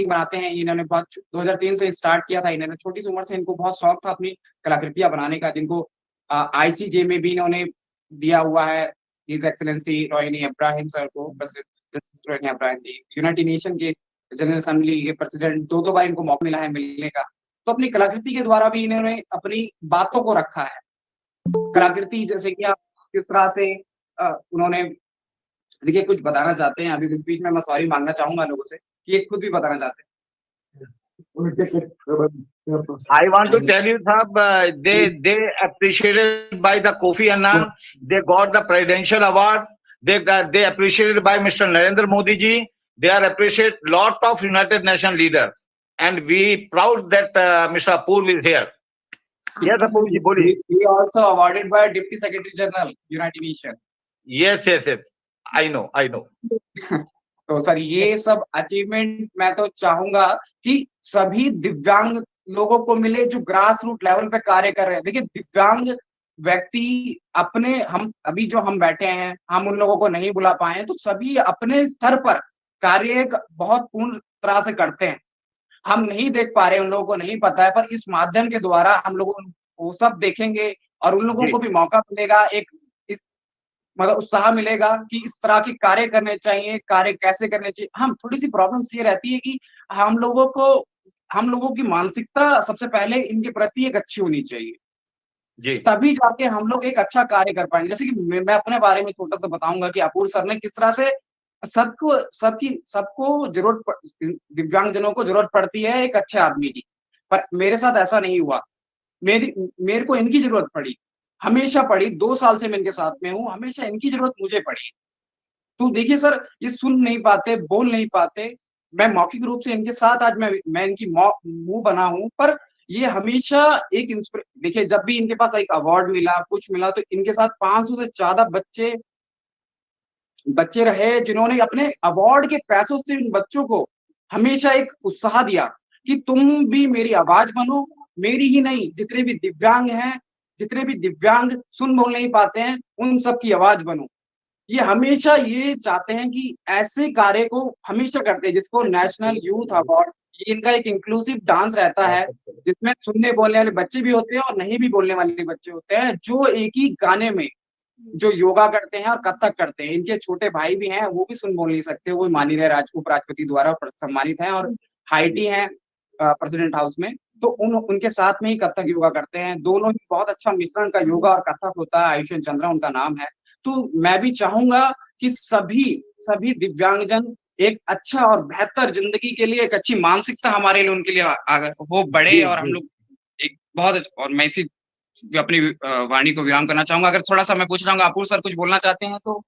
बनाते हैं इन्होंने। बहुत 2003 से स्टार्ट किया था इन्होंने। छोटी सी उम्र से इनको बहुत शौक था अपनी कलाकृतियां बनाने का, जिनको आईसीजे में भी इन्होंने दिया हुआ है, his excellency Rohini Abraham sir को, justice Rohini Abraham ji, United Nation के जनरल असेंबली के प्रेसिडेंट। दो बार इनको मौका मिला है मिलने का। तो अपनी कलाकृति के द्वारा भी इन्होंने अपनी बातों को रखा है। कलाकृति जैसे कि आप किस तरह से उन्होंने, देखिए कुछ बताना चाहते हैं अभी इस बीच में, मैं सॉरी मांगना चाहूंगा लोगों से कि ये खुद भी बताना चाहते हैं। I want to tell you, Sahab, they appreciated by the Kofi Annan. They got the presidential award. They appreciated by Mr. Narendra Modi ji. They are appreciated lot of United Nations leaders, and we proud that Mr. Apoorv is here. Yes, Apoorv ji, boliye. He also awarded by Deputy Secretary General United Nations. Yes. I know. तो sir ये सब achievement मैं तो चाहूंगा कि सभी दिव्यांग लोगों को मिले जो ग्रास रूट लेवल पे कार्य कर रहे हैं। देखिए, दिव्यांग व्यक्ति अपने, हम अभी जो हम बैठे हैं, हम उन लोगों को नहीं बुला पाए, तो सभी अपने स्तर पर कार्य बहुत पूर्ण तरह से करते हैं। हम नहीं देख पा रहे, उन लोगों को नहीं पता है, पर इस माध्यम के द्वारा हम लोग वो सब देखेंगे और उन लोगों को भी मौका मिलेगा, एक मतलब उत्साह मिलेगा कि इस तरह के कार्य करने चाहिए, कार्य कैसे करने चाहिए। हम थोड़ी सी प्रॉब्लम्स ये रहती है कि हम लोगों की मानसिकता सबसे पहले इनके प्रति एक अच्छी होनी चाहिए जी। तभी जाके हम लोग एक अच्छा कार्य कर पाएंगे। जैसे कि मैं अपने बारे में छोटा सा बताऊंगा कि अपूर्व सर ने किस तरह से सबको दिव्यांगजनों को जरूरत पड़ती है एक अच्छे आदमी की, पर मेरे साथ ऐसा नहीं हुआ। मेरे को इनकी जरूरत पड़ी, हमेशा पड़ी। 2 साल से मैं इनके साथ में हूँ, हमेशा इनकी जरूरत मुझे पड़ी। तो देखिए सर, ये सुन नहीं पाते, बोल नहीं पाते, मैं मौखिक रूप से इनके साथ आज मैं इनकी मुंह बना हूं, पर ये हमेशा एक देखिए, जब भी इनके पास एक अवार्ड मिला, कुछ मिला, तो इनके साथ 500 से ज्यादा बच्चे रहे जिन्होंने अपने अवार्ड के पैसों से इन बच्चों को हमेशा एक उत्साह दिया कि तुम भी मेरी आवाज बनो, मेरी ही नहीं, जितने भी दिव्यांग हैं, जितने भी दिव्यांग सुन बोल नहीं पाते हैं, उन सब की आवाज बनो। ये हमेशा ये चाहते हैं कि ऐसे कार्य को हमेशा करते हैं, जिसको नेशनल यूथ अवार्ड, ये इनका एक इंक्लूसिव डांस रहता है, जिसमें सुनने बोलने वाले बच्चे भी होते हैं और नहीं भी बोलने वाले बच्चे होते हैं, जो एक ही गाने में जो योगा करते हैं और कथक करते हैं। इनके छोटे भाई भी हैं, वो भी सुन बोल नहीं सकते, वो माननीय उपराष्ट्रपति द्वारा सम्मानित हैं और हाईटी हैं प्रेसिडेंट हाउस में। तो उनके साथ में ही कथक योगा करते हैं। दोनों ही बहुत अच्छा मिश्रण का योगा और कथक होता है। आयुष्मान चंद्रा उनका नाम है। तो मैं भी चाहूंगा कि सभी दिव्यांगजन एक अच्छा और बेहतर जिंदगी के लिए, एक अच्छी मानसिकता हमारे लिए, उनके लिए अगर वो बढ़े, और हम लोग एक बहुत, और मैं इसी अपनी वाणी को विराम करना चाहूंगा। अगर थोड़ा सा मैं पूछ चाहूंगा, अपूर्व सर कुछ बोलना चाहते हैं तो।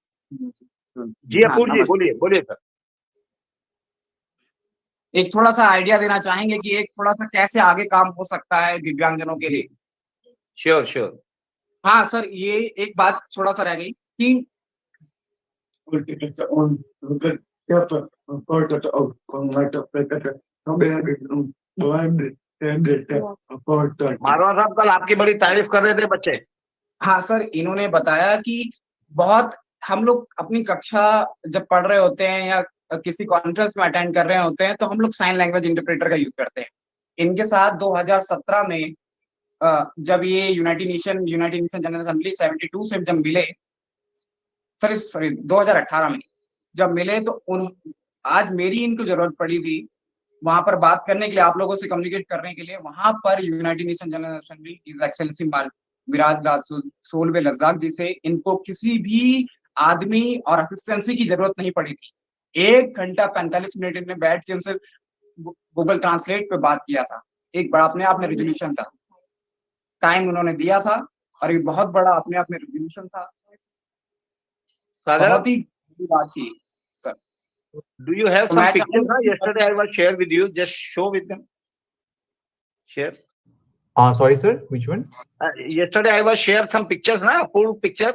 जी अपूर जी, बोलिए बोलिए सर। एक थोड़ा सा आइडिया देना चाहेंगे कि एक थोड़ा सा कैसे आगे काम हो सकता है दिव्यांगजनों के लिए। Sure sure. हाँ सर, ये एक बात थोड़ा सा रह गई कि मारवाड़ साहब कल आपकी बड़ी तारीफ कर रहे थे बच्चे। हाँ सर, इन्होंने बताया कि बहुत हम लोग अपनी कक्षा जब पढ़ रहे होते हैं या किसी कॉन्फ्रेंस में अटेंड कर रहे होते हैं तो हम लोग साइन लैंग्वेज इंटरप्रेटर का यूज करते हैं। इनके साथ 2017 में जब ये यूनाइटेड नेशन जनरल असेंबली 72 से जब मिले, सॉरी 2018 में जब मिले, तो आज मेरी इनको जरूरत पड़ी थी वहां पर बात करने के लिए, आप लोगों से कम्युनिकेट करने के लिए। वहां पर United Nation General Assembly his excellency Miroslav Lajcak ji से इनको किसी भी आदमी और असिस्टेंसी की जरूरत नहीं पड़ी थी। 1 घंटा 45 मिनट इनने बैठ के उनसे गूगल ट्रांसलेट पे बात किया था। एक बड़ा अपने आप में रेजोल्यूशन था, टाइम उन्होंने दिया था, और ये बहुत बड़ा अपने आप में रेजोल्यूशन था। बहुत ही बात थी sir. Do you have some pictures? Yesterday I was shared with you. Just show with them. Share. Sorry, sir. Which one? Yesterday I was shared some pictures, na? Full picture.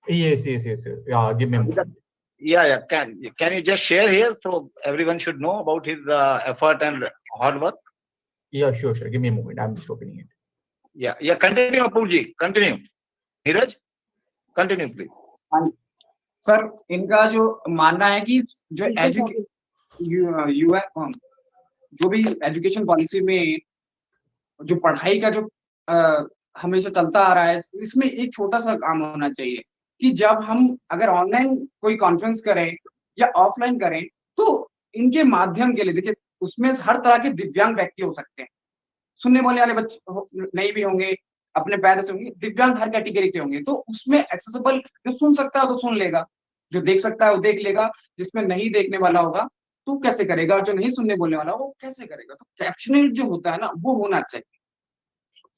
Yes. Yeah, give me a moment. Yeah. Can you just share here so everyone should know about his effort and hard work? Yeah, sure. Give me a moment. I'm just opening it. Yeah. Continue, Apurji. Continue. Neeraj, continue, please. Sir, इनका जो मानना है कि जो जो भी education policy में जो पढ़ाई का जो हमेशा चलता आ रहा है, इसमें एक छोटा सा काम होना चाहिए कि जब हम अगर ऑनलाइन कोई कॉन्फ्रेंस करें या ऑफलाइन करें, तो इनके माध्यम के लिए देखिए, उसमें हर तरह के दिव्यांग व्यक्ति हो सकते हैं। सुनने बोलने वाले बच्चे नहीं भी होंगे, अपने पैर से होंगे, दिव्यांग हर कैटेगरी के होंगे। तो उसमें एक्सेसिबल, जो सुन सकता है वो सुन लेगा, जो देख सकता है वो देख लेगा, जिसमें नहीं देखने वाला होगा तो कैसे करेगा, जो नहीं सुनने बोलने वाला वो कैसे करेगा। तो कैप्शनेट जो होता है ना, वो होना चाहिए।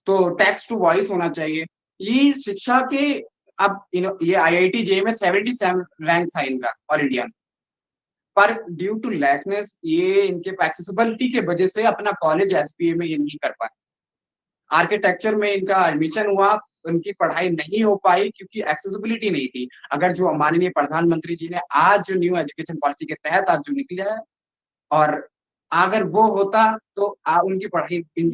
तो टेक्स्ट टू वॉइस होना चाहिए। ये शिक्षा के अब ये IIT JEE में 77 रैंक था इनका ऑल इंडिया में, पर ड्यू टू लैकनेस ये इनके एक्सेसिबिलिटी के वजह से अपना कॉलेज SPA में ये नहीं कर पाए। आर्किटेक्चर में इनका एडमिशन हुआ, उनकी पढ़ाई नहीं हो पाई क्योंकि एक्सेसिबिलिटी नहीं थी। अगर जो माननीय प्रधानमंत्री जी ने आज जो न्यू एजुकेशन पॉलिसी के तहत आज जो निकला है, और अगर वो होता तो इनकी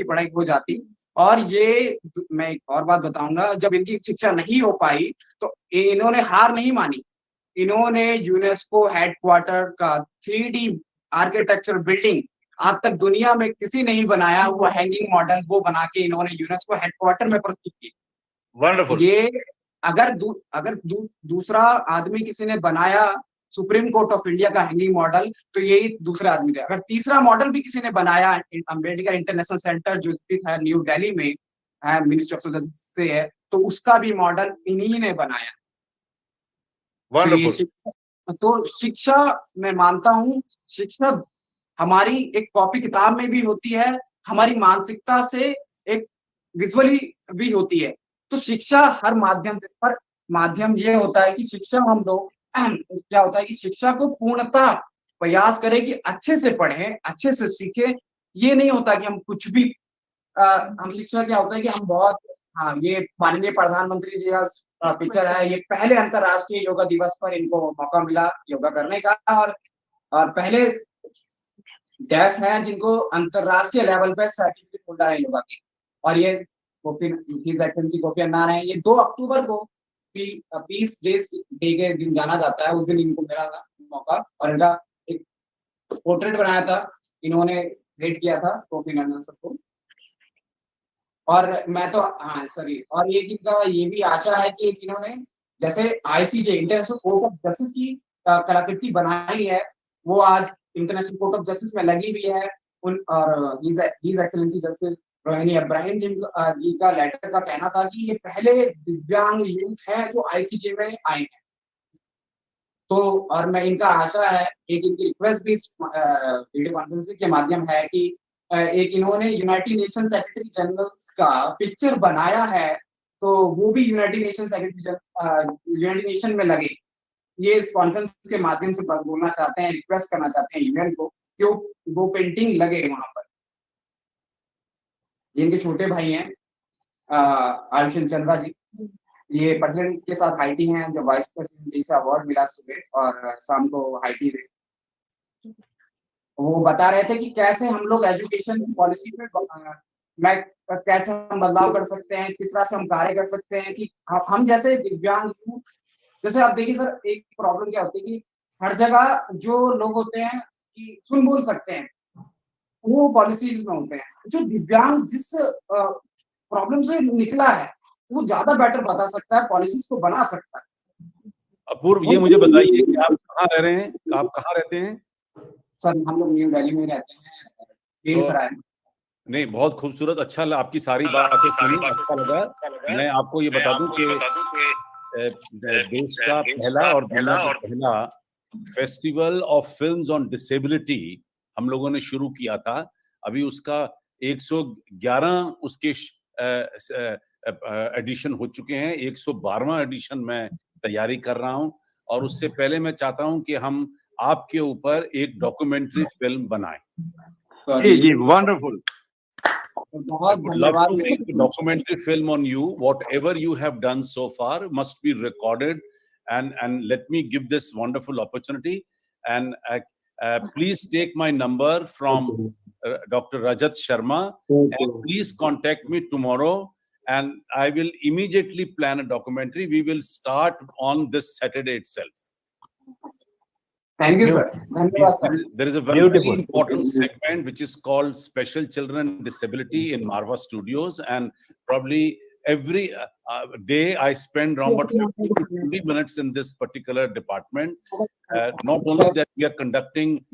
पढ़ाई हो जाती। और ये मैं एक और बात बताऊंगा, जब इनकी शिक्षा नहीं हो पाई तो इन्होंने हार नहीं मानी। इन्होंने यूनेस्को हेडक्वार्टर का 3D आर्किटेक्चर बिल्डिंग आज तक दुनिया में किसी नहीं बनाया हुआ हैंगिंग मॉडल, वो बना के इन्होंने यूनेस्को हेडक्वार्टर में प्रस्तुत की। वंडरफुल। ये अगर दूसरा आदमी किसी ने बनाया सुप्रीम कोर्ट ऑफ इंडिया का हैंगिंग मॉडल, तो यही दूसरा आदमी थे। अगर तीसरा मॉडल भी किसी ने बनाया, अम्बेडकर इंटरनेशनल सेंटर जो स्थित है न्यू दिल्ली में, मिनिस्ट्री ऑफ जस्टिस से है, तो उसका भी मॉडल इन्हीं ने बनाया। तो शिक्षा मैं मानता हूँ, शिक्षा हमारी एक कॉपी किताब में भी होती है, हमारी मानसिकता से एक विजुअली भी होती है। तो शिक्षा हर माध्यम से, पर माध्यम ये होता है कि शिक्षा हम लोग क्या होता है कि शिक्षा को पूर्णतः प्रयास करें कि अच्छे से पढ़ें, अच्छे से सीखें। ये नहीं होता कि हम कुछ भी हम शिक्षा क्या होता है कि हम बहुत ये माननीय प्रधानमंत्री जी का पिक्चर है, ये पहले अंतर्राष्ट्रीय योगा दिवस पर इनको मौका मिला योगा करने का, और पहले डेफ हैं जिनको अंतर्राष्ट्रीय लेवल पे सर्टिफिकेट मिला है योगा के। और ये हिज एक्सेलेंसी कोफी अन्नान है, ये 2 अक्टूबर को पीस डे के दिन जाना जाता है, उस दिन इनको मिला था मौका, और इनका एक पोर्ट्रेट बनाया था, इन्होंने भेंट किया था कोफी अन्नान सबको। और मैं तो और ये भी आशा है कि इन्होंने जैसे ICJ international court of justice की कलाकृति बनाई है, वो आज इंटरनेशनल कोर्ट ऑफ जस्टिस में लगी हुई है। और his excellency justice Rohini Abraham ji का लेटर का कहना था कि ये पहले दिव्यांग यूथ हैं जो ICJ में आए हैं। तो और मैं इनका आशा है, एक इनकी रिक्वेस्ट भी वीडियो कॉन्फ्रेंसिंग के माध्यम है कि एक इन्होंने यूनाइटेड नेशन सेक्रेटरी जनरल का पिक्चर बनाया है, तो वो भी यूनाइटेड नेशन में लगे। ये इस कॉन्फ्रेंस के माध्यम से बोलना चाहते हैं, रिक्वेस्ट करना चाहते हैं यूएन को कि वो पेंटिंग लगे वहां पर। ये इनके छोटे भाई हैं आयुष चंद्रा जी, ये प्रेसिडेंट के साथ हाइटी हैं, जो वाइस प्रेसिडेंट जी से अवार्ड मिला सुबह और शाम को हाइटी में। वो बता रहे थे कि कैसे हम लोग एजुकेशन पॉलिसी में कैसे हम बदलाव कर सकते हैं, किस तरह से हम कार्य कर सकते हैं कि हम जैसे दिव्यांग यूथ, जैसे आप देखिए सर, एक प्रॉब्लम क्या होती है कि हर जगह जो लोग होते हैं कि सुन बोल सकते हैं, वो पॉलिसीज में होते हैं। जो दिव्यांग जिस प्रॉब्लम से निकला है, वो ज्यादा बेटर बता सकता है, पॉलिसीज को बना सकता है। अपूर्व, ये मुझे बताइए कि आप कहाँ रह रहे हैं, आप कहाँ रहते हैं? सर हम लोग न्यू दिल्ली में रहते हैं, बेगूसराय। नहीं, बहुत खूबसूरत, अच्छा लगा आपकी सारी बातें सुनी, अच्छा लगा। मैं आपको ये बता दूं कि देश का पहला और दुनिया का पहला festival of films on disability हम लोगों ने शुरू किया था। अभी उसका 111 उसके एडिशन हो चुके हैं, 112वां एडिशन में तैयारी कर रहा हूं, और उससे पहले मैं चाहता हूं कि हम आपके ऊपर एक डॉक्यूमेंट्री फिल्म बनाएं। जी जी, wonderful. I would love to make a documentary film on you. Whatever you have done so far must be recorded, and let me give this wonderful opportunity. And please take my number from Dr. Rajat Sharma, and please contact me tomorrow, and I will immediately plan a documentary. We will start on this Saturday itself. Thank you, sir. There is a very important segment which is called Special Children and Disability in Marva Studios, and probably every day I spend around about 50 to 20 minutes in this particular department. Not only that, we are conducting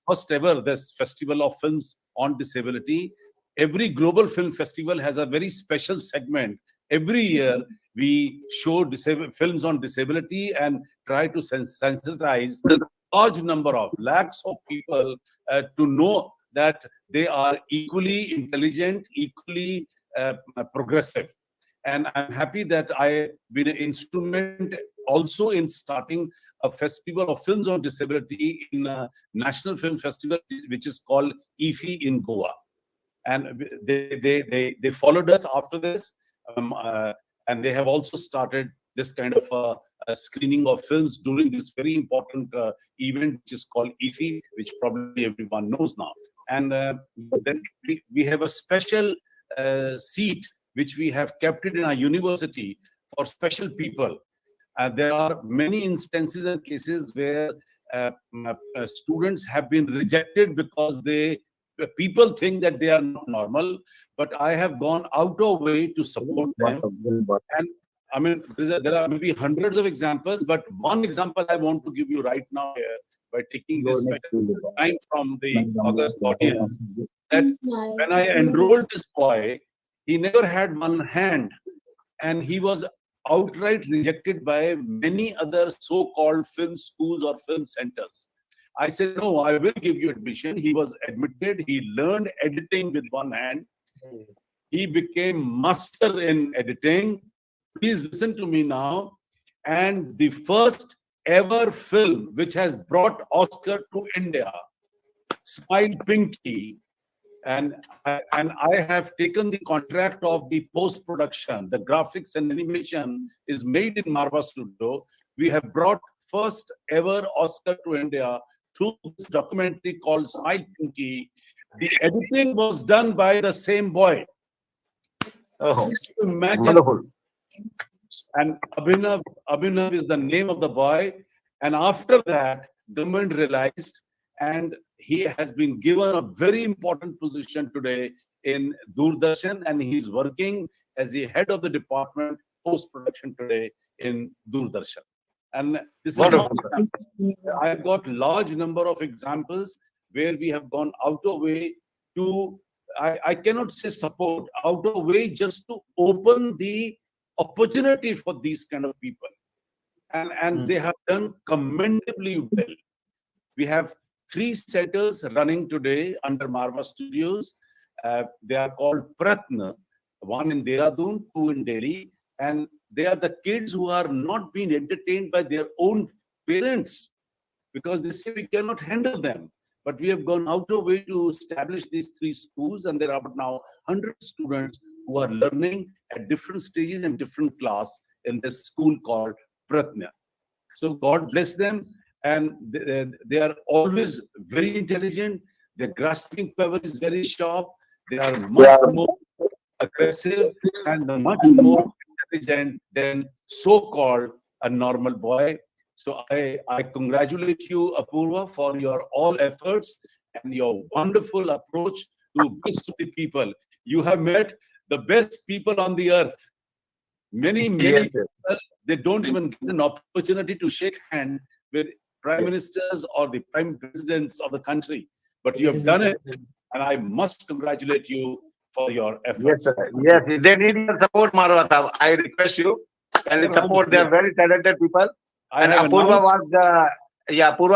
first ever this Festival of Films on Disability. Every global film festival has a very special segment. Every year we show films on disability and try to sensitize a large number of lakhs of people to know that they are equally intelligent, equally progressive. And I'm happy that I've been an instrument also in starting a festival of films on disability in a national film festival, which is called IFI in Goa. And they followed us after this, and they have also started this kind of a screening of films during this very important event, which is called IFI, which probably everyone knows now. And then we have a special seat which we have kept it in our university for special people. There are many instances and cases where students have been rejected because people think that they are not normal, but I have gone out of way to support them. And I mean, there are maybe hundreds of examples, but one example I want to give you right now here, by taking this time from the August audience, that when I enrolled this boy, he never had one hand, and he was outright rejected by many other so-called film schools or film centers. I said, no, I will give you admission. He was admitted. He learned editing with one hand. He became master in editing. Please listen to me now. And the first ever film which has brought Oscar to India, Smile Pinky, and I have taken the contract of the post-production. The graphics and animation is made in Marva Studio. We have brought first ever Oscar to India through this documentary called Smile Pinky. The editing was done by the same boy. Oh, imagine. wonderful. And Abhinav is the name of the boy. And after that, government realized, and he has been given a very important position today in Doordarshan, and he's working as the head of the department post-production today in Doordarshan. And this is I've got large number of examples where we have gone out of way to, I cannot say support, out of way just to open the opportunity for these kind of people. And they have done commendably well. We have 3 centers running today under Marva Studios. They are called Pratna, one in Dehradun, 2 in Delhi, and They are the kids who are not being entertained by their own parents because they say we cannot handle them. But we have gone out of way to establish these 3 schools, and there are now 100 students who are learning at different stages and different class in this school called Pratnya. So God bless them, and they are always very intelligent. Their grasping power is very sharp. They are much more aggressive and much more intelligent than so-called a normal boy. So I congratulate you, Apurva, for your all efforts and your wonderful approach to best of the people. You have met the best people on the earth. Many people, they don't even get an opportunity to shake hand with prime ministers or the prime presidents of the country. But you have done it, and I must congratulate you for your efforts. Yes, sir. Yes, they need your support, Marwa. I request you and support. They are very talented people. And Apurva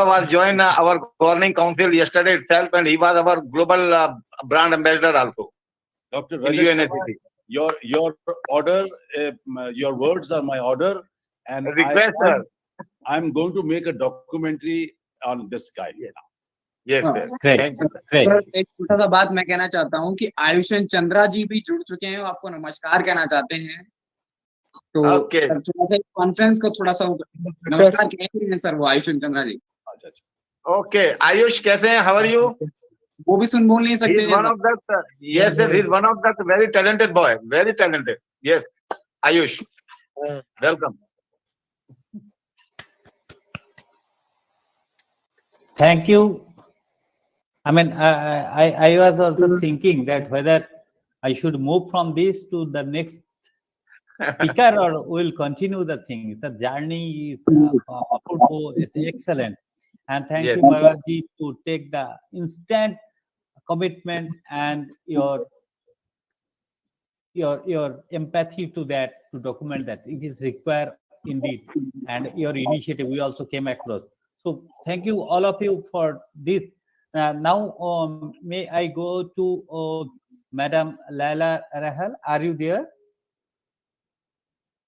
was joined our governing council yesterday itself, and he was our global brand ambassador also. Dr. In Rajesh, UNACCC. your order, your words are my order, and Request, sir. I'm going to make a documentary on this guy. Yes, sir. Great. Thank you. Great. Sir एक छोटा सा बात मैं कहना चाहता हूँ कि आयुष्मान चंद्रा जी भी जुड़ चुके हैं, आपको नमस्कार कहना चाहते हैं। तो Okay. सर थोड़ा सा कॉन्फ्रेंस को थोड़ा सा नमस्कार कहते हैं सर वो आयुष्मान चंद्रा जी। Okay. Ayush, कैसे हैं? How are you? वो भी सुन बोल नहीं सकते He's one of that. Yes, yes, he's one of that very talented boy. Very talented. Yes. Ayush, welcome. Thank you. I mean, I was also thinking that whether I should move from this to the next speaker or we'll continue the thing. The journey is excellent. And thank you, Bharati, to take the instant commitment and your empathy to that, to document that. It is required indeed. And your initiative, we also came across. So thank you, all of you, for this. Now, may I go to Madam Laila Rahal? Are you there?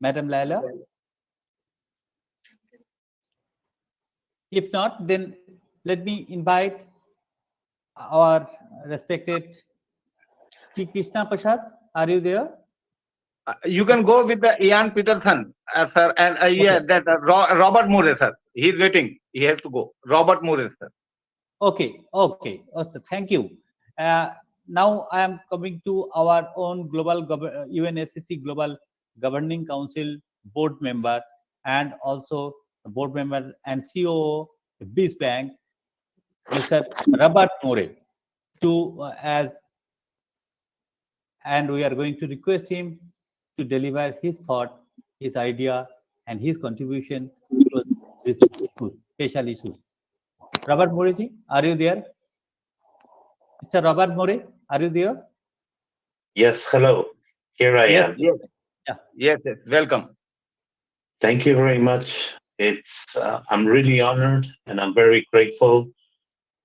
Madam Laila? If not, then let me invite our respected T. Krishna Prasad. Are you there? You can go with the Ian Peterson, sir, and Robert Moore, sir. He's waiting. He has to go. Robert Moore, sir. Okay. Thank you. Now I am coming to our own global UNACCC Global Governing Council board member and also board member and COO Biz Bank, Mr. Robert Moore, and we are going to request him to deliver his thought, his idea, and his contribution to this issue, special issues. Robert Moore, are you there? Mr. Robert Moore, are you there? Yes, hello. Here I am. Yes, welcome. Thank you very much. I'm really honored and I'm very grateful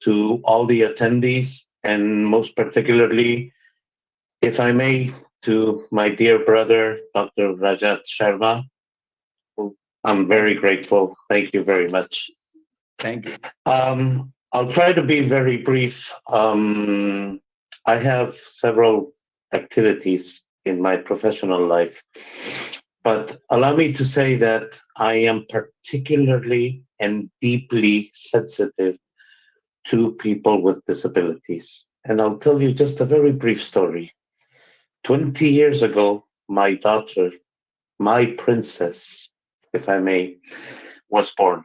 to all the attendees, and most particularly, if I may, to my dear brother, Dr. Rajat Sharma. I'm very grateful. Thank you very much. Thank you. I'll try to be very brief. I have several activities in my professional life, but allow me to say that I am particularly and deeply sensitive to people with disabilities. And I'll tell you just a very brief story. 20 years ago, my daughter, my princess, if I may, was born.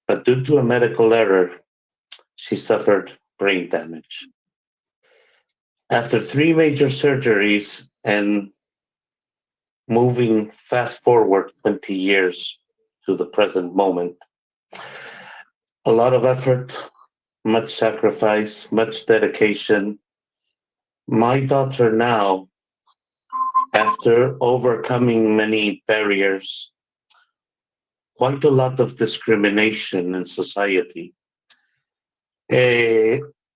But due to a medical error, she suffered brain damage. After 3 major surgeries and moving fast forward 20 years to the present moment, a lot of effort, much sacrifice, much dedication. My daughter now, after overcoming many barriers, quite a lot of discrimination in society,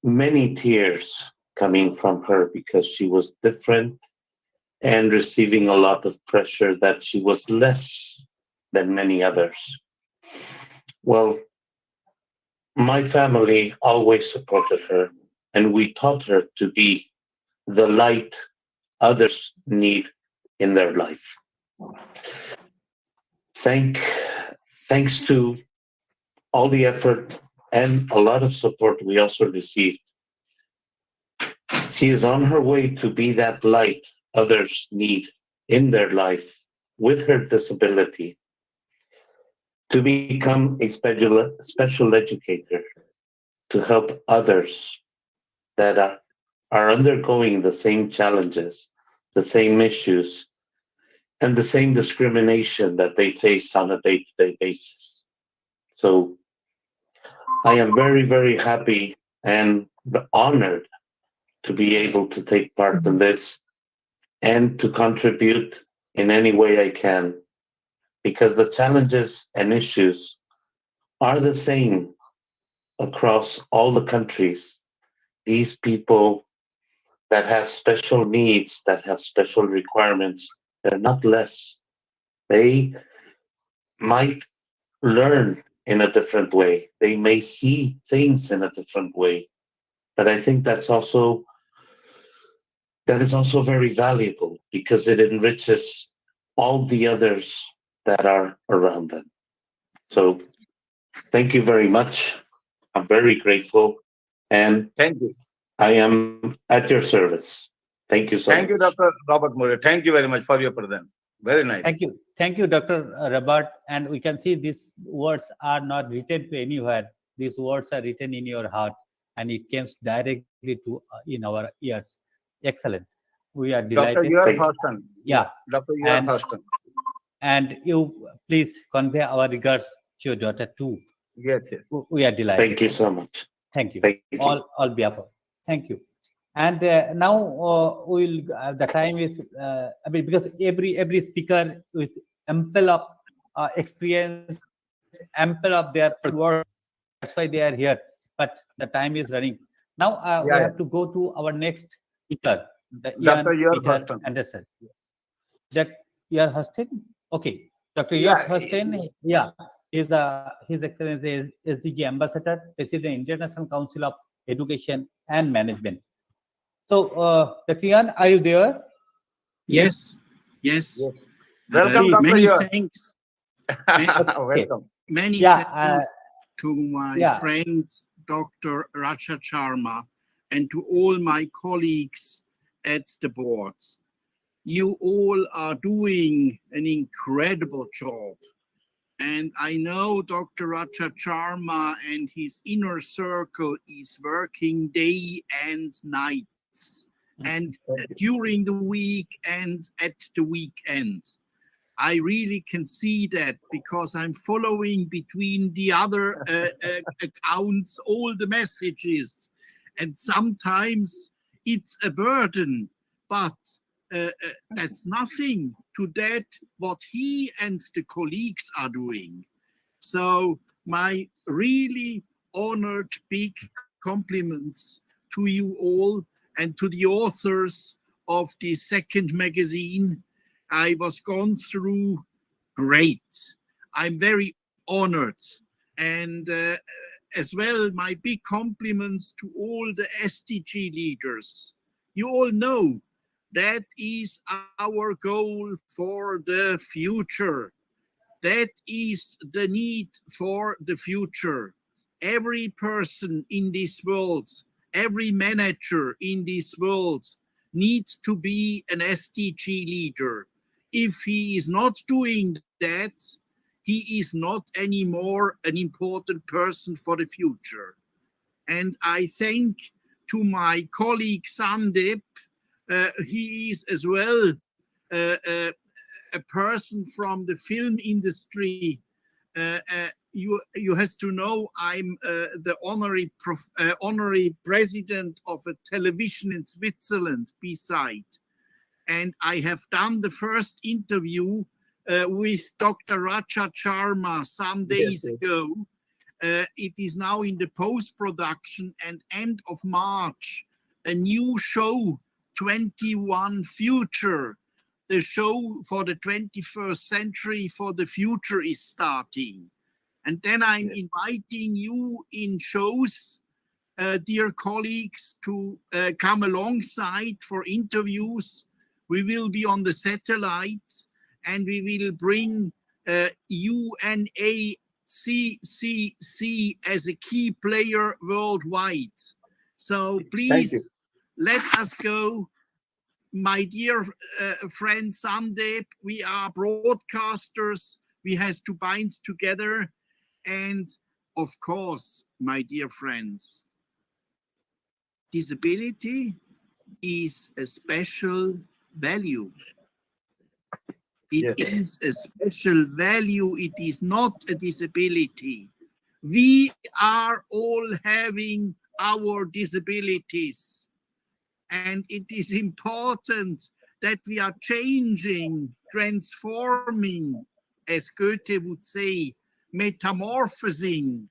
many tears coming from her because she was different and receiving a lot of pressure that she was less than many others. Well, my family always supported her, and we taught her to be the light others need in their life. Thanks to all the effort and a lot of support we also received, she is on her way to be that light others need in their life with her disability, to become a special educator, to help others that are undergoing the same challenges, the same issues, and the same discrimination that they face on a day-to-day basis. So I am very, very happy and honored to be able to take part in this and to contribute in any way I can, because the challenges and issues are the same across all the countries. These people that have special needs, that have special requirements, they're not less. They might learn in a different way. They may see things in a different way. But I think that is also very valuable, because it enriches all the others that are around them. So thank you very much. I'm very grateful, and Thank you. I am at your service. Thank you so much. Thank you, Dr. Robert Murray. Thank you very much for your presence. Very nice. Thank you, Dr. Robert. And we can see these words are not written to anywhere. These words are written in your heart, and it comes directly to in our ears. Excellent. We are delighted. Dr. Your Houston. Yeah. Dr. Your Houston. And you please convey our regards to your daughter too. Yes, yes. We are delighted. Thank you so much. Thank you. Thank you. All behalf of. Thank you. And now we'll. The time is. Because every speaker with ample of experience, ample of their work. That's why they are here. But the time is running. Now we have to go to our next speaker, Dr. Your Houston. Anderson. That your Houston. Okay, Dr. Your Houston. Yeah. Is His Excellency SDG Ambassador, President International Council of Education and Management. So, Dr. Yan, are you there? Yes. Welcome, Dr. Many Yan. thanks. Welcome. Many thanks to my friend, Dr. Raja Sharma, and to all my colleagues at the board. You all are doing an incredible job. And I know Dr. Raja Sharma and his inner circle is working day and nights, and during the week and at the weekend. I really can see that, because I'm following between the other accounts all the messages, and sometimes it's a burden, but that's nothing to that what he and the colleagues are doing. So my really honored big compliments to you all and to the authors of the second magazine. I was gone through great. I'm very honored. And as well, my big compliments to all the SDG leaders. You all know that is our goal for the future. That is the need for the future. Every person in this world, every manager in this world needs to be an SDG leader. If he is not doing that, he is not anymore an important person for the future. And I thank to my colleague Sandeep. He is as well a person from the film industry. You have to know I'm the honorary president of a television in Switzerland, beside. And I have done the first interview with Dr. Raja Sharma some days ago. It is now in the post-production, and end of March, a new show, 21 Future, the show for the 21st century for the future is starting. And then I'm inviting you in shows, dear colleagues, to come alongside for interviews. We will be on the satellite, and we will bring UNACCC as a key player worldwide. So please let us go. My dear friend Sandeep, we are broadcasters. We have to bind together. And of course, my dear friends, disability is a special value. It is a special value. It is not a disability. We are all having our disabilities. And it is important that we are changing, transforming, as Goethe would say, metamorphosing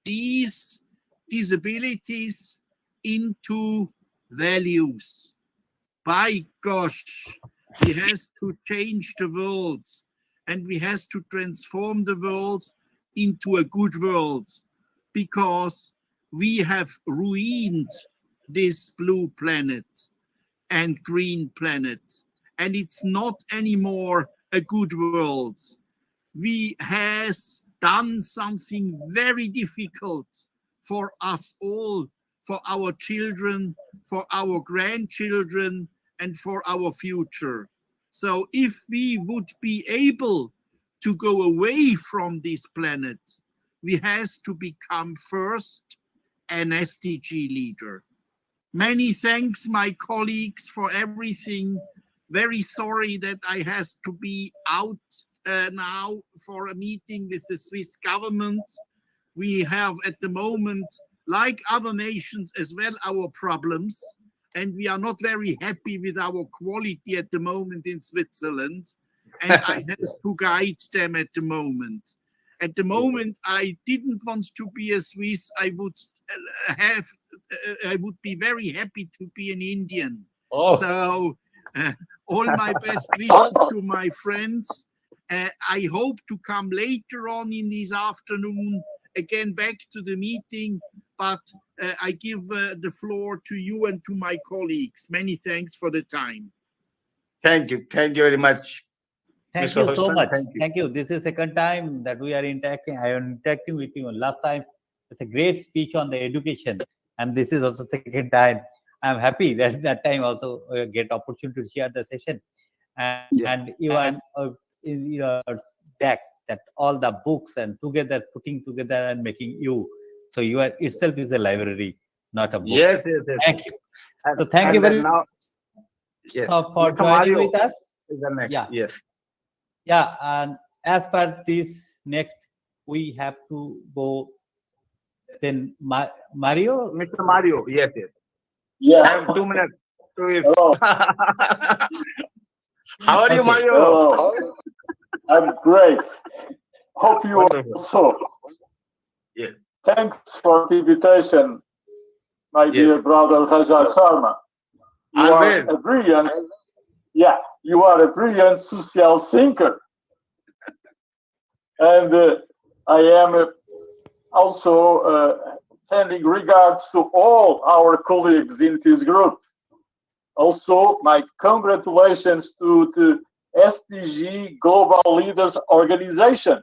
these disabilities into values. By gosh, we have to change the world, and we have to transform the world into a good world, because we have ruined this blue planet and green planet, and it's not anymore a good world. We have done something very difficult for us all, for our children, for our grandchildren, and for our future. So if we would be able to go away from this planet, we have to become first an SDG leader. Many thanks, my colleagues, for everything. Very sorry that I have to be out now for a meeting with the Swiss government. We have at the moment, like other nations as well, our problems, and we are not very happy with our quality at the moment in Switzerland, and I have to guide them at the moment. At the moment, I didn't want to be a Swiss. I would be very happy to be an Indian. So all my best wishes to my friends. I hope to come later on in this afternoon again back to the meeting, but I give the floor to you and to my colleagues. Many thanks for the time. Thank you very much. Thank Mr. you so Hussain, much. thank you. Thank you. This is second time that we are interacting. I am interacting with you. Last time, it's a great speech on the education, and this is also second time. I'm happy that that time also get opportunity to share the session, and even in your deck that all the books and together putting together and making you. So you are itself is a library, not a book. Yes. Thank you. So thank you very much for Mr. joining Mario with us. is the next. Yeah, and as per this next, we have to go. Then Mario, Mr. Mario, yes. Yeah. I have 2 minutes to it. Hello. How are you, Mario? Hello. I'm great. Hope you are also. Yes. Thanks for the invitation, my dear brother Raja Sharma. You are a brilliant, you are a brilliant social thinker. And I am also sending regards to all our colleagues in this group. Also, my congratulations to the SDG Global Leaders Organization,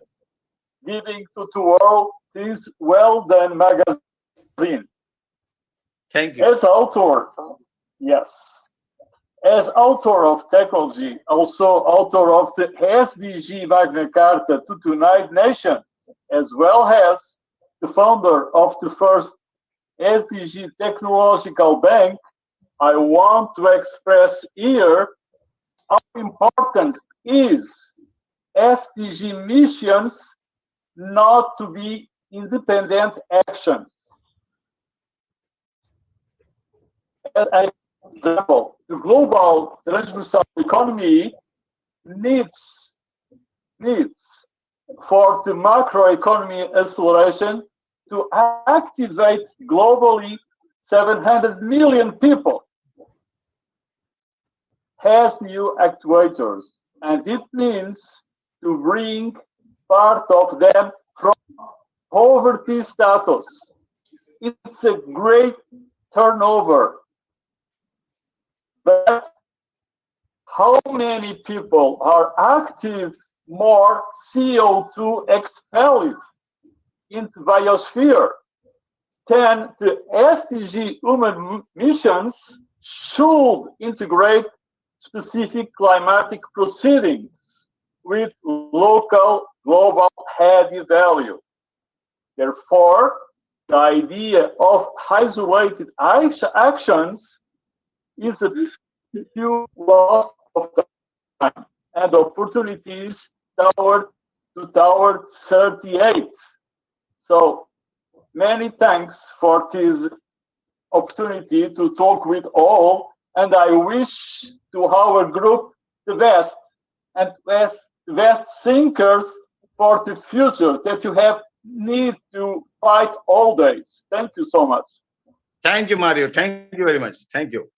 giving to the world this well-done magazine. Thank you. As author, as author of technology, also author of the SDG Magna Carta to the United Nations, as well as the founder of the first SDG Technological Bank, I want to express here how important is SDG missions not to be independent actions. As an example, the global transversal economy needs for the macroeconomy acceleration to activate globally 700 million people. has new actuators, and it means to bring part of them from poverty status. It's a great turnover. But how many people are active? More CO2 expelled into biosphere. Then the SDG human missions should integrate specific climatic proceedings with local global added value. Therefore, the idea of isolated actions is a huge loss of time and opportunities toward 2038. So many thanks for this opportunity to talk with all, and I wish to our group the best and the best thinkers for the future that you have need to fight all days. Thank you so much. Thank you, Mario. Thank you very much. Thank you.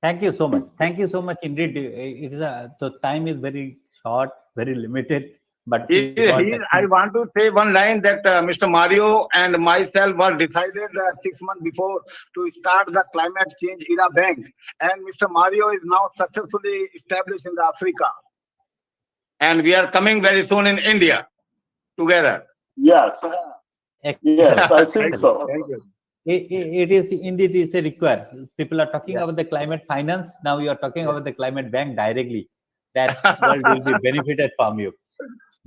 Thank you so much. Thank you so much indeed. It is the time is very short, very limited. But I want to say one line that Mr. Mario and myself were decided 6 months before to start the Climate Change Era Bank, and Mr. Mario is now successfully established in the Africa, and we are coming very soon in India together. Yes. Yes, I think so. Thank you. It is indeed is a require. People are talking about the climate finance. Now you are talking about the climate bank directly. That world will be benefited from you.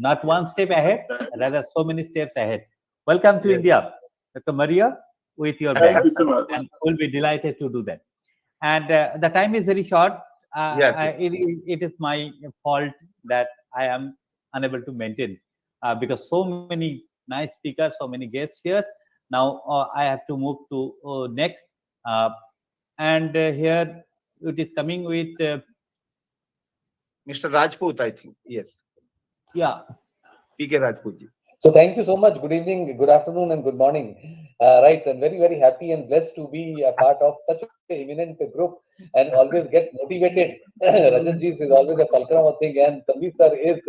Not one step ahead, rather so many steps ahead. Welcome to India, Dr. Maria, with your bank. Thank you so much. And we'll be delighted to do that. And the time is very short. It is my fault that I am unable to maintain because so many nice speakers, so many guests here. Now I have to move to next. And here it is coming with Mr. Rajput, I think. Yes. Yeah. PK Rajput. So thank you so much. Good evening, good afternoon, and good morning. Right, so I'm very, very happy and blessed to be a part of such an eminent group and always get motivated. Rajat is always a fulcrum of thing, and Sandeep sir is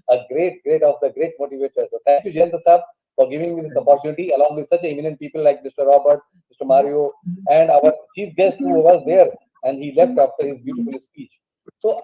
a great motivator. So thank you, Jayant sir, for giving me this opportunity, along with such eminent people like Mr. Robert, Mr. Mario, and our chief guest who was there, and he left after his beautiful speech. So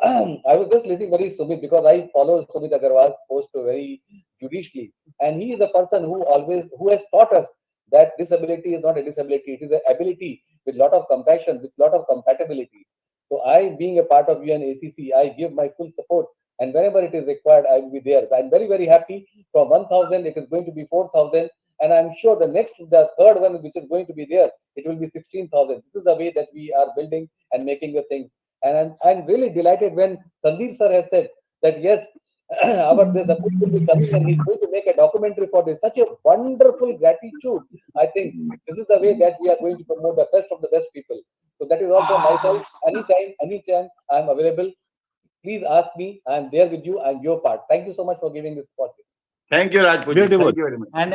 I was just listening very Sumit because I follow Sumit Agarwal's post very judiciously, and he is a person who has taught us that disability is not a disability; it is an ability with lot of compassion, with lot of compatibility. So I, being a part of UNACC, I give my full support, and whenever it is required, I will be there. So I'm very, very happy. From 1,000, it is going to be 4,000, and I'm sure the third one, which is going to be there, it will be 16,000. This is the way that we are building and making the things. And I'm really delighted when Sandeep sir has said that yes, there's a book will be coming and he's going to make a documentary for this. Such a wonderful gratitude. I think this is the way that we are going to promote the best of the best people. So that is also myself. Anytime I'm available. Please ask me. I'm there with you. I'm your part. Thank you so much for giving this opportunity. Thank you, Rajput. Beautiful. Thank you very much. And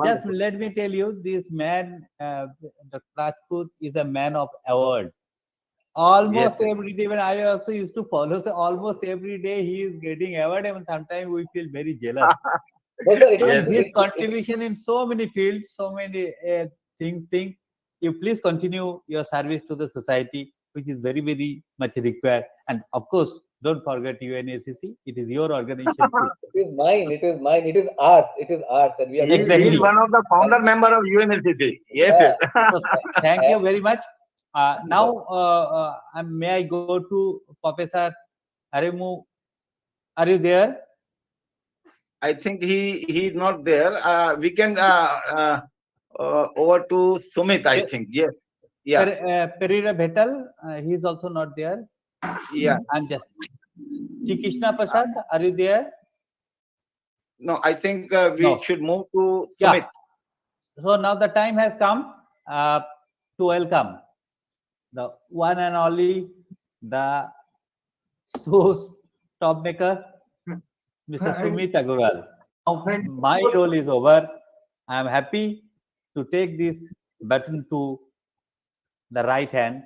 just let me tell you, this man, Dr. Rajput, is a man of award. Almost every day, when I also used to follow, so almost every day he is getting award, and sometimes we feel very jealous. His contribution in so many fields, so many things. You please continue your service to the society, which is very, very much required. And of course, don't forget UNACC. It is your organization. It is mine. It is arts. And we are He is one of the founder member of UNACC. Yes. So, thank you very much. Now, may I go to Professor Aremu? Are you there? I think he is not there. We can over to Sumit, I think. Yes. Yeah. Pereira Bhetal, he is also not there. Yeah. I'm just. Krishna Prasad, are you there? No, I think we should move to Sumit. So now the time has come to welcome the one and only, the show's top maker, Mr. Sumit Agarwal. Now my role is over. I am happy to take this button to the right hand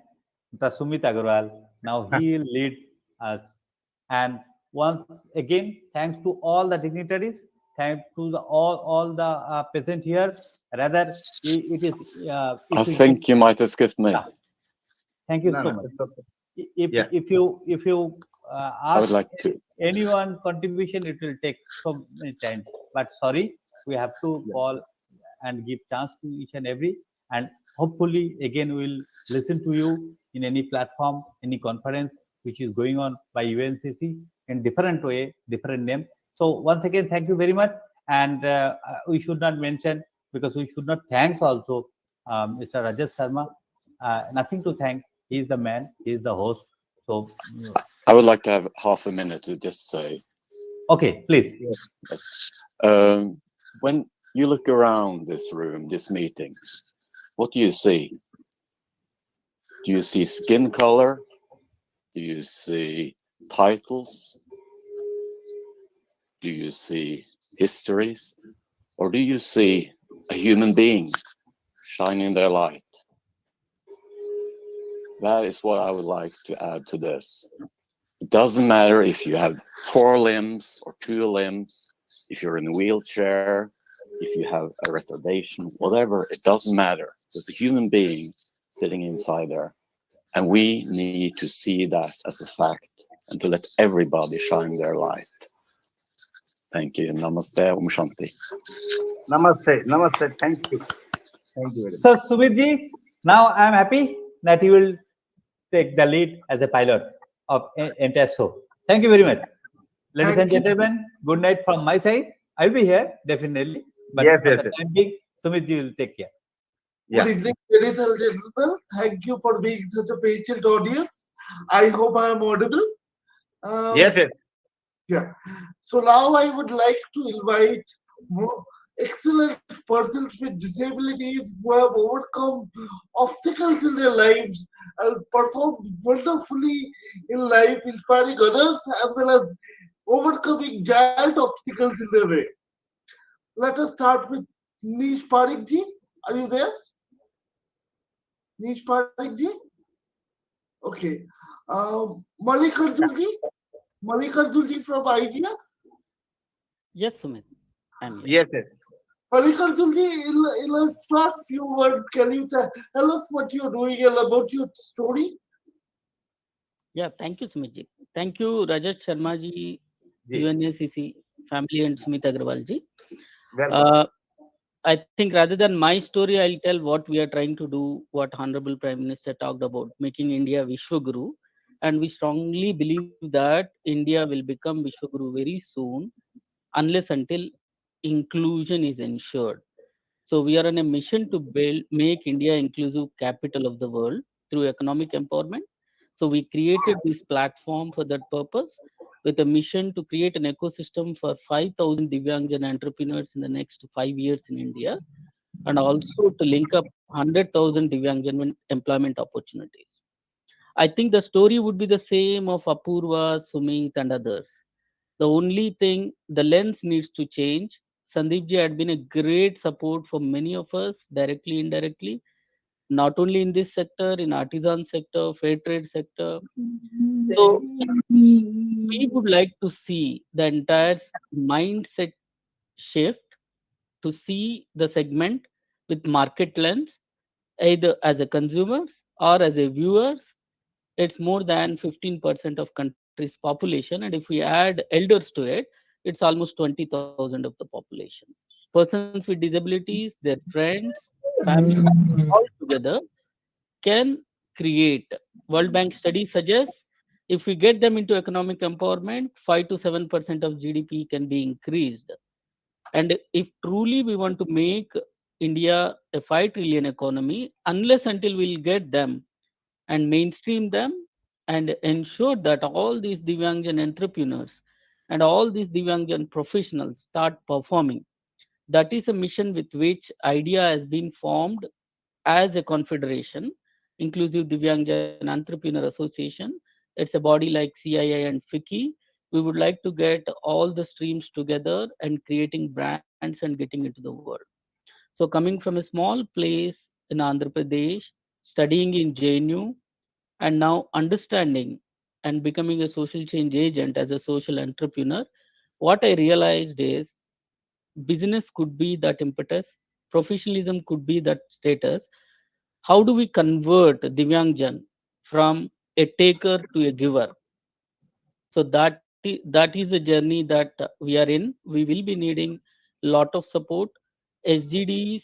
Mr. Sumit Agarwal. Now he will lead us. And once again, thanks to all the dignitaries, thanks to all the present here. Rather, it is. I think you might have skipped me. Thank you so much. If you I would ask like to. anyone contribution, it will take so many time. But sorry, we have to call and give chance to each and every. And hopefully, again, we will listen to you in any platform, any conference which is going on by UNCC in different way, different name. So once again, thank you very much. And we should not mention, because we should not thanks also Mr. Rajat Sharma. Nothing to thank. He is the man. He is the host. So I would like to have half a minute to just say. Okay, please. Yes. When you look around this room, this meeting, what do you see? Do you see skin color? Do you see titles? Do you see histories? Or do you see a human being shining their light? That is what I would like to add to this. It doesn't matter if you have 4 limbs or 2 limbs, if you're in a wheelchair, if you have a retardation, whatever, it doesn't matter. There's a human being sitting inside there. And we need to see that as a fact and to let everybody shine their light. Thank you. Namaste. Om Shanti. Namaste. Namaste. Thank you. Thank you very much. So, Sumitji, now I am happy that you will take the lead as a pilot of entire show. Thank you very much. Ladies and gentlemen, good night from my side. I'll be here, definitely. But Yes, for yes, the yes. time being, Sumitji will take care. Yeah. Good evening, ladies and gentlemen. Thank you for being such a patient audience. I hope I am audible. Yes, yes. Yeah. So now I would like to invite more excellent persons with disabilities who have overcome obstacles in their lives and performed wonderfully in life, inspiring others as well as overcoming giant obstacles in their way. Let us start with Nish Parik ji. Are you there? Nish Parik ji? Okay. Malik Arjun ji? Malik Arjun ji from IDEA? Yes, Sumit. I'm here. Yes, yes. Malik Arjun ji, in a short few words, can you tell us what you're doing and about your story? Yeah, thank you, Sumit ji. Thank you, Rajat Sharma ji, UNACC family, and Sumit Agarwal ji. I think rather than my story, I'll tell what we are trying to do, what Honorable Prime Minister talked about, making India Vishwaguru. And we strongly believe that India will become Vishwaguru very soon, unless until inclusion is ensured. So we are on a mission to make India inclusive capital of the world through economic empowerment. So we created this platform for that purpose, with a mission to create an ecosystem for 5,000 Divyangjan entrepreneurs in the next 5 years in India, and also to link up 100,000 Divyangjan employment opportunities. I think the story would be the same of Apurva, Sumit, and others. The only thing, the lens needs to change. Sandeep ji had been a great support for many of us, directly, indirectly, not only in this sector, in artisan sector, fair trade sector. So we would like to see the entire mindset shift, to see the segment with market lens, either as a consumers or as a viewers. It's more than 15% of country's population, and if we add elders to it, it's almost 20,000 of the population. Persons with disabilities, their friends, family, all together can create. World Bank study suggests if we get them into economic empowerment, 5 to 7% of GDP can be increased. And if truly we want to make India a 5 trillion economy, unless until we'll get them and mainstream them and ensure that all these Divyangjan entrepreneurs and all these Divyangjan professionals start performing. That is a mission with which IDEA has been formed as a confederation, Inclusive Divyangjan Entrepreneur Association. It's a body like CII and FICCI. We would like to get all the streams together and creating brands and getting into the world. So coming from a small place in Andhra Pradesh, studying in JNU, and now understanding and becoming a social change agent as a social entrepreneur, what I realized is business could be that impetus, professionalism could be that status. How do we convert Divyangjan from a taker to a giver? So that is the journey that we are in. We will be needing lot of support. SGDs,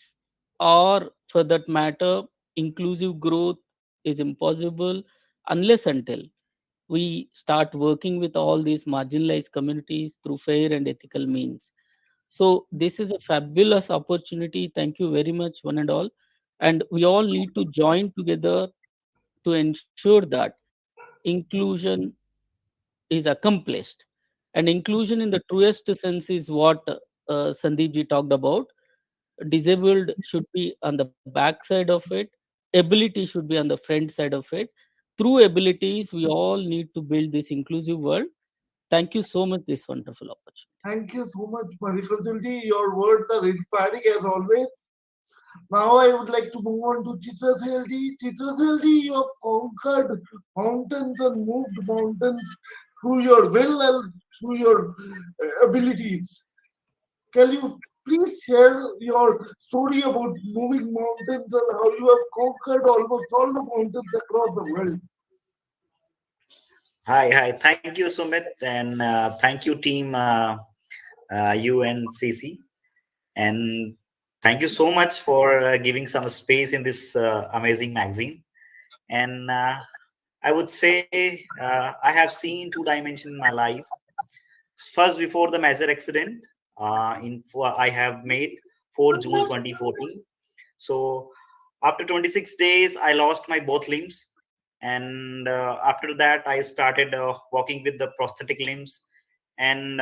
or for that matter, inclusive growth is impossible unless until we start working with all these marginalized communities through fair and ethical means. So this is a fabulous opportunity. Thank you very much, one and all. And we all need to join together to ensure that inclusion is accomplished. And inclusion in the truest sense is what Sandeep ji talked about. Disabled should be on the back side of it. Ability should be on the front side of it. Through abilities, we all need to build this inclusive world. Thank you so much, this wonderful opportunity. Thank you so much, Marikalji. Your words are inspiring as always. Now I would like to move on to Chitraselji. Chitraselji, you have conquered mountains and moved mountains through your will and through your abilities. Can you please share your story about moving mountains and how you have conquered almost all the mountains across the world? Hi. Thank you, Sumit, and thank you, team UNCC, and thank you so much for giving some space in this amazing magazine. And I would say I have seen two dimensions in my life. First, before the major accident, I have made 4 June 2014. So after 26 days, I lost my both limbs. And after that, I started walking with the prosthetic limbs. And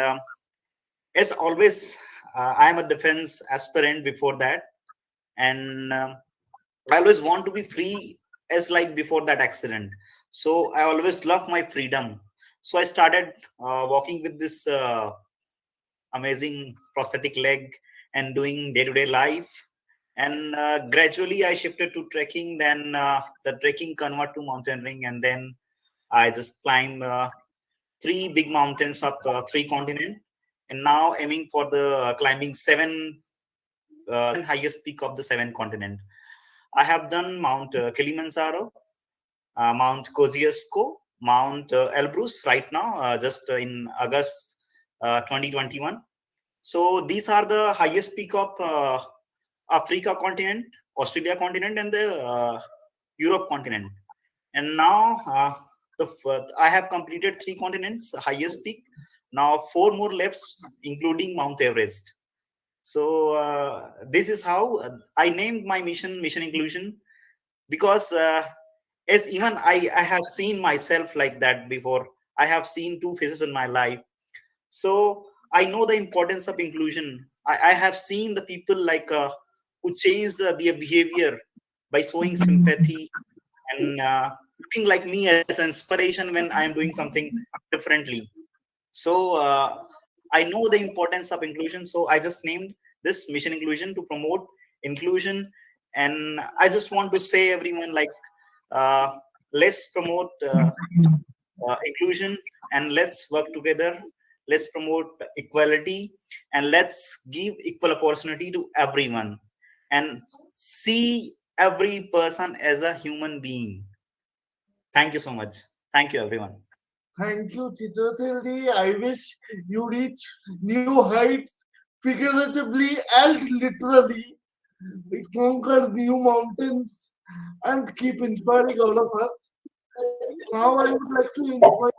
as always, I am a defense aspirant before that. And I always want to be free as like before that accident. So I always love my freedom. So I started walking with this amazing prosthetic leg and doing day-to-day life. And gradually I shifted to trekking. Then the trekking convert to mountaineering. And then I just climbed 3 big mountains of 3 continents. And now aiming for the climbing 7 highest peak of the 7 continent. I have done Mount Kilimanjaro, Mount Kosciuszko, Mount Elbrus right now, just in August 2021. So these are the highest peak of Africa continent, Australia continent, and the Europe continent. And now I have completed 3 continents, highest peak. Now 4 more left, including Mount Everest. So this is how I named my mission Inclusion, because as even I have seen myself like that before. I have seen 2 phases in my life. So I know the importance of inclusion. I have seen the people like who change their behavior by showing sympathy and looking like me as inspiration when I am doing something differently. So I know the importance of inclusion. So I just named this Mission Inclusion to promote inclusion. And I just want to say everyone, like, let's promote inclusion, and let's work together. Let's promote equality, and let's give equal opportunity to everyone, and see every person as a human being. Thank you so much. Thank you, everyone. Thank you, Chitraselji. I wish you reach new heights, figuratively and literally. Conquer new mountains and keep inspiring all of us. Now I would like to invite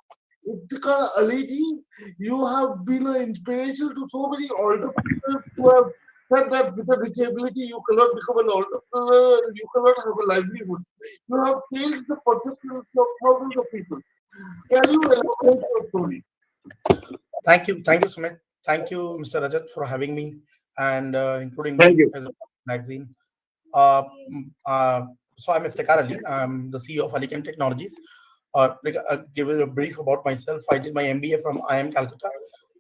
Iftikhar Aliji. You have been an inspiration to so many entrepreneurs who have said that with a disability you cannot become an entrepreneur and you cannot have a livelihood. You have changed the perception of thousands of people. Can you elaborate your story? Thank you, Sumit. Thank you, Mr. Rajat, for having me and including Thank me you. as a magazine. So I'm Iftikhar Ali. I'm the CEO of Alichem Technologies. I'll give you a brief about myself. I did my MBA from IIM Calcutta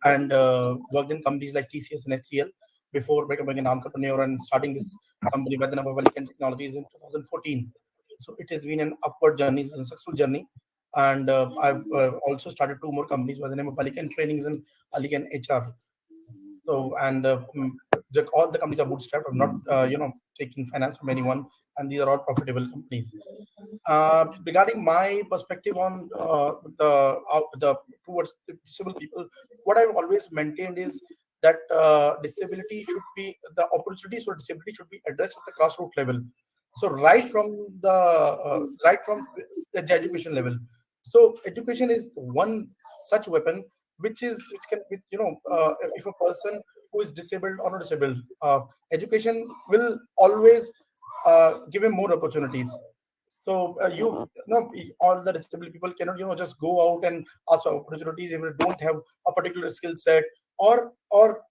and worked in companies like TCS and HCL before becoming an entrepreneur and starting this company by the name of Alichem Technologies in 2014. So it has been an upward journey, a successful journey. And I've also started 2 more companies by the name of Alican Trainings and Alican HR. So, and all the companies are bootstrapped. I'm not, taking finance from anyone, and these are all profitable companies. Regarding my perspective on the towards the disabled people, what I've always maintained is that disability should be, the opportunities for disability should be addressed at the grassroots level. So right from the education level. So education is one such weapon which can, if a person who is disabled or not disabled, education will always give him more opportunities. So all the disabled people cannot just go out and ask for opportunities if they don't have a particular skill set or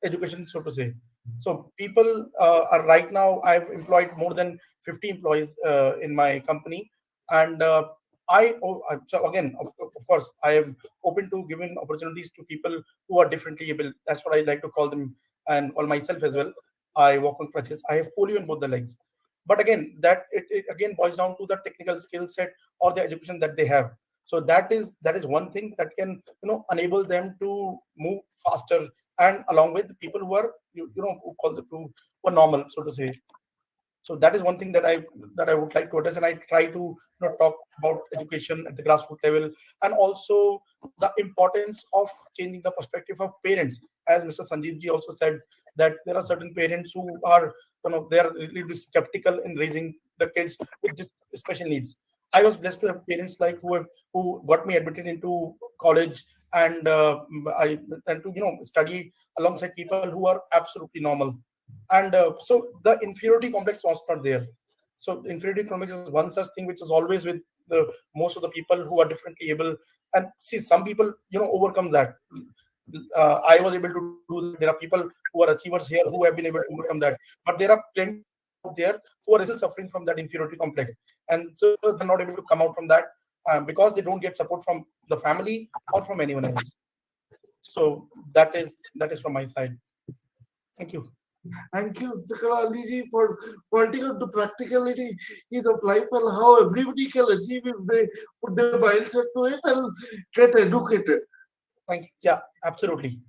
education, so to say. So people are right now, I've employed more than 50 employees in my company, and so again, of course, I am open to giving opportunities to people who are differently able. That's what I like to call them, and call myself as well. I walk on crutches. I have polio in both the legs. But again, that it again boils down to the technical skill set or the education that they have. So that is one thing that can enable them to move faster, and along with the people who are who are normal, so to say. So that is one thing that I would like to address, and I try to talk about education at the grassroots level, and also the importance of changing the perspective of parents. As Mr. Sanjeev ji also said, that there are certain parents who are they are really skeptical in raising the kids with this special needs. I was blessed to have parents like who got me admitted into college, and I and to study alongside people who are absolutely normal. And so the inferiority complex was not there. So inferiority complex is one such thing which is always with most of the people who are differently able. And see, some people overcome that. I was able to do that. There are people who are achievers here who have been able to overcome that, but there are plenty out there who are still suffering from that inferiority complex, and so they're not able to come out from that because they don't get support from the family or from anyone else. So that is from my side. Thank you. Thank you, Mr. Kalali, for pointing out the practicality is applied for how everybody can achieve if they put their mindset to it and get educated. Thank you. Yeah, absolutely.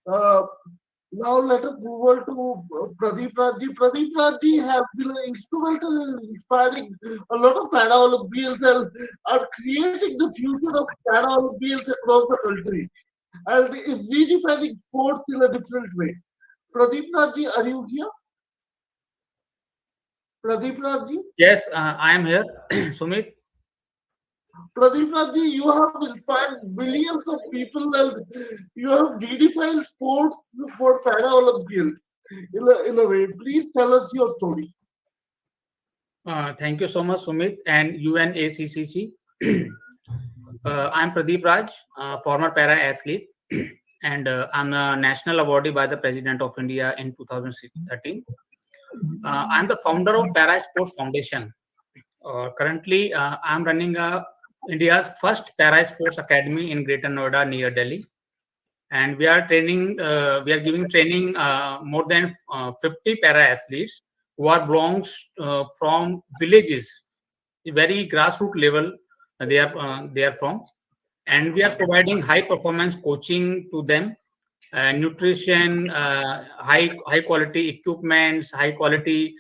Now let us move on to Pradeep Rajji. Pradeep Rajji has been instrumental in inspiring a lot of Para-Olympians and are creating the future of Para-Olympians across the country, and is redefining sports in a different way. Pradeep Rajji, are you here? Pradeep Rajji? Yes, I am here. Sumit? Pradeep Rajji, you have inspired millions of people and you have redefined sports for Para-Olympians in a way. Please tell us your story. Thank you so much, Sumit and UNACCC. I'm Pradeep Raj, former para-athlete, and I'm a national awardee by the President of India in 2013. I'm the founder of Para Sports Foundation. Currently, I'm running India's first Para Sports Academy in Greater Noida near Delhi, and we are training. We are giving training more than 50 para athletes who are belongs from villages, very grassroots level. They are from, and we are providing high performance coaching to them, nutrition, high quality equipments, high quality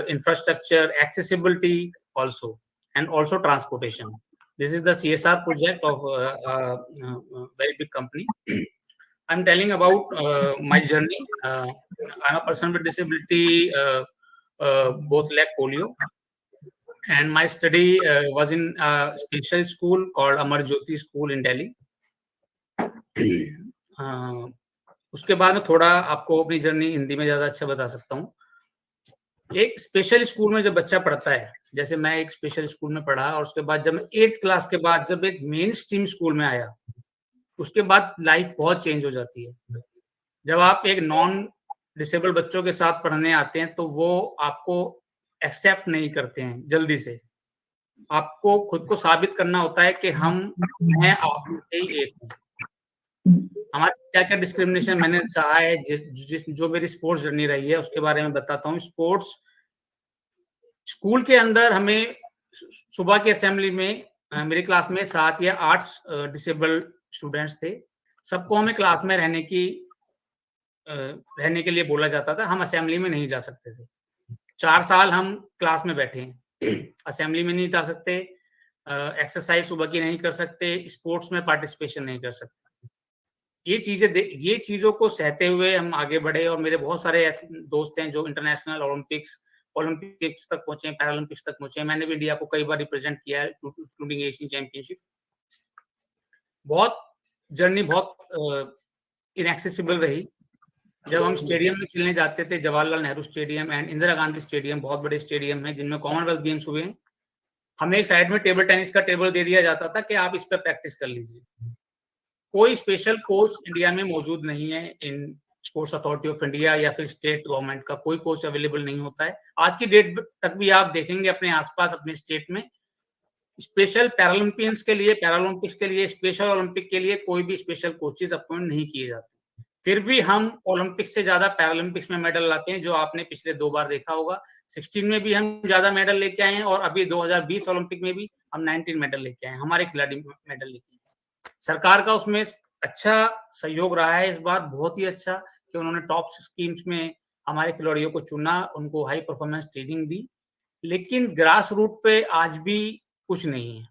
infrastructure, accessibility also, and also transportation. This is the CSR project of a very big company. I'm telling about my journey. I'm a person with disability, both leg polio, and my study was in a special school called Amar Jyoti School in Delhi. उसके बाद में थोड़ा आपको अपनी journey Hindi में ज्यादा अच्छा बता सकता हूँ. एक स्पेशल स्कूल में जब बच्चा पढ़ता है, जैसे मैं एक स्पेशल स्कूल में पढ़ा, और उसके बाद जब मैं 8th क्लास के बाद जब एक मेन स्ट्रीम स्कूल में आया, उसके बाद लाइफ बहुत चेंज हो जाती है. जब आप एक नॉन डिसेबल बच्चों के साथ पढ़ने आते हैं तो वो आपको एक्सेप्ट नहीं करते हैं जल्दी से. आपको खुद को साबित करना होता है कि मैं आप में ही एक हूँ. हमारे क्या क्या डिस्क्रिमिनेशन मैंने सहा है, जो मेरी स्पोर्ट्स जर्नी रही है उसके बारे में बताता हूँ. स्पोर्ट्स स्कूल के अंदर हमें सुबह की असेंबली में मेरी क्लास में 7 या 8 डिसेबल्ड स्टूडेंट्स थे। सबको हमें क्लास में रहने के लिए बोला जाता था। हम असेंबली में नहीं जा सकते थे। 4 साल हम क्लास में बैठे हैं। असेंबली में नहीं जा सकते, एक्सरसाइज सुबह की नहीं कर सकते, स्पोर्ट्स में पार्टिसिपेशन नहीं कर सकते। ये चीजों को सहते हुए हम आगे बढ़े और मेरे बहुत सारे दोस्त हैं जो इंटरनेशनल ओलंपिक्स तक पहुंचे, पैरालंपिक्स तक पहुंचे। मैंने भी इंडिया को कई बार रिप्रेजेंट किया है, इंक्लूडिंग एशियन चैंपियनशिप। जर्नी बहुत इनएक्सेसिबल रही। जब हम स्टेडियम में खेलने जाते थे, Jawaharlal Nehru stadium and Indira Gandhi stadium, बहुत बड़े स्टेडियम हैं जिनमें कॉमनवेल्थ गेम्स हुए हैं, हमें एक साइड में टेबल टेनिस का टेबल दे दिया जाता था कि आप इस पर प्रैक्टिस कर लीजिए। कोई स्पेशल कोच इंडिया में मौजूद नहीं है। In sports authority of India या फिर स्टेट गवर्नमेंट का कोई कोच अवेलेबल नहीं होता है। आज की डेट तक भी आप देखेंगे अपने आसपास अपने स्टेट में स्पेशल पैरालंपियंस के लिए, पैरालंपिक्स के लिए, स्पेशल ओलंपिक के लिए कोई भी स्पेशल कोचेज अपॉइंट नहीं किए जाते। फिर भी हम ओलंपिक्स से ज्यादा पैरालंपिक्स में मेडल लाते हैं, जो आपने पिछले 2 बार देखा होगा। 16 में भी हम ज्यादा मेडल लेके आए हैं और अभी 2020 ओलंपिक में भी हम 19 मेडल लेके आए हैं। हमारे खिलाड़ी मेडल लेके आए। सरकार का उसमें अच्छा सहयोग रहा है इस बार, बहुत ही अच्छा, कि उन्होंने टॉप स्कीम्स में हमारे खिलाड़ियों को चुना, उनको हाई परफॉर्मेंस ट्रेनिंग दी। लेकिन ग्रास रूट पे आज भी कुछ नहीं है।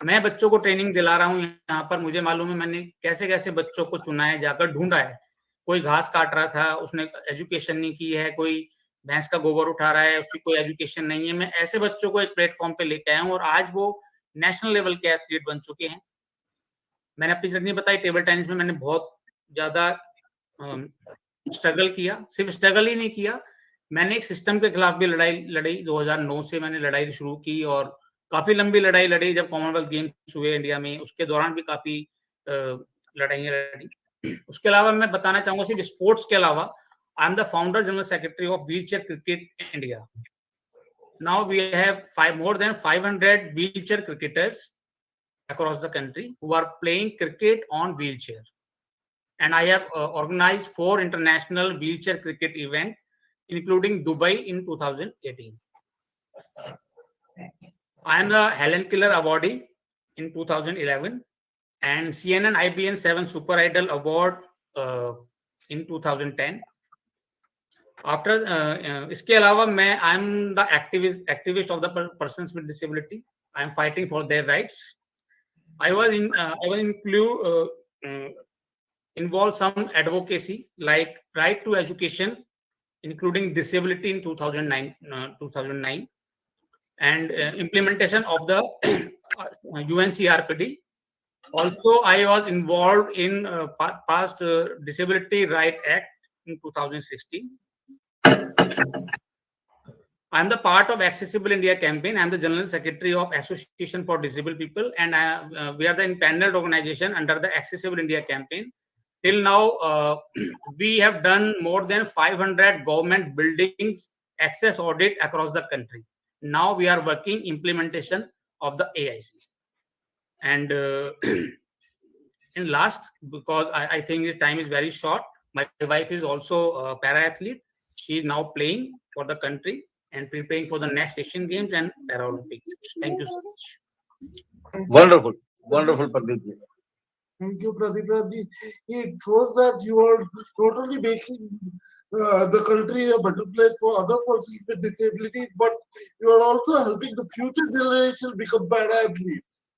मैं बच्चों को ट्रेनिंग दिला रहा हूँ यहाँ पर, मुझे मालूम है मैंने कैसे कैसे बच्चों को चुना है, जाकर ढूंढा है। कोई घास काट रहा था, उसने एजुकेशन नहीं की है, कोई भैंस का गोबर उठा रहा है, उसकी कोई एजुकेशन नहीं है। मैं ऐसे बच्चों को एक प्लेटफॉर्म पे लेके आया हूँ और आज वो नेशनल लेवल के एथलीट बन चुके हैं। मैंने अपनी जर्नी बताई, टेबल टेनिस में मैंने बहुत ज्यादा स्ट्रगल किया। सिर्फ स्ट्रगल ही नहीं किया, मैंने एक सिस्टम के खिलाफ भी लड़ाई लड़ी। 2009 से मैंने लड़ाई शुरू की और काफी लंबी लड़ाई लड़ी। जब कॉमनवेल्थ गेम्स हुए इंडिया में, उसके दौरान भी काफी लड़ाइयां लड़ी। उसके अलावा मैं बताना चाहूंगा, सिर्फ स्पोर्ट्स के अलावा I am the founder general secretary of wheelchair cricket India. Now we have more than 500 wheelchair cricketers across the country who are playing cricket on wheelchair, and I have organized 4 international wheelchair cricket events, including Dubai in 2018. I am the Helen Keller awardee in 2011 and CNN IBN 7 Super Idol Award in 2010. After इसके अलावा मैं I am the activist of the persons with disability. I am fighting for their rights. I was involved some advocacy like right to education, including disability in 2009 and implementation of the UNCRPD. Also, I was involved in past Disability Right Act in 2016. I am the part of Accessible India campaign. I am the General Secretary of Association for Disabled People, and we are the independent organization under the Accessible India campaign. Till now, we have done more than 500 government buildings access audit across the country. Now we are working implementation of the AIC. And in last, because I think the time is very short, my wife is also a para-athlete. She is now playing for the country and preparing for the next Asian Games and Paralympic Games. Thank you so much. Wonderful, wonderful, Pandit ji. Thank you, Pradeep ji. It shows that you are totally making the country a better place for other persons with disabilities, but you are also helping the future generation become better athletes.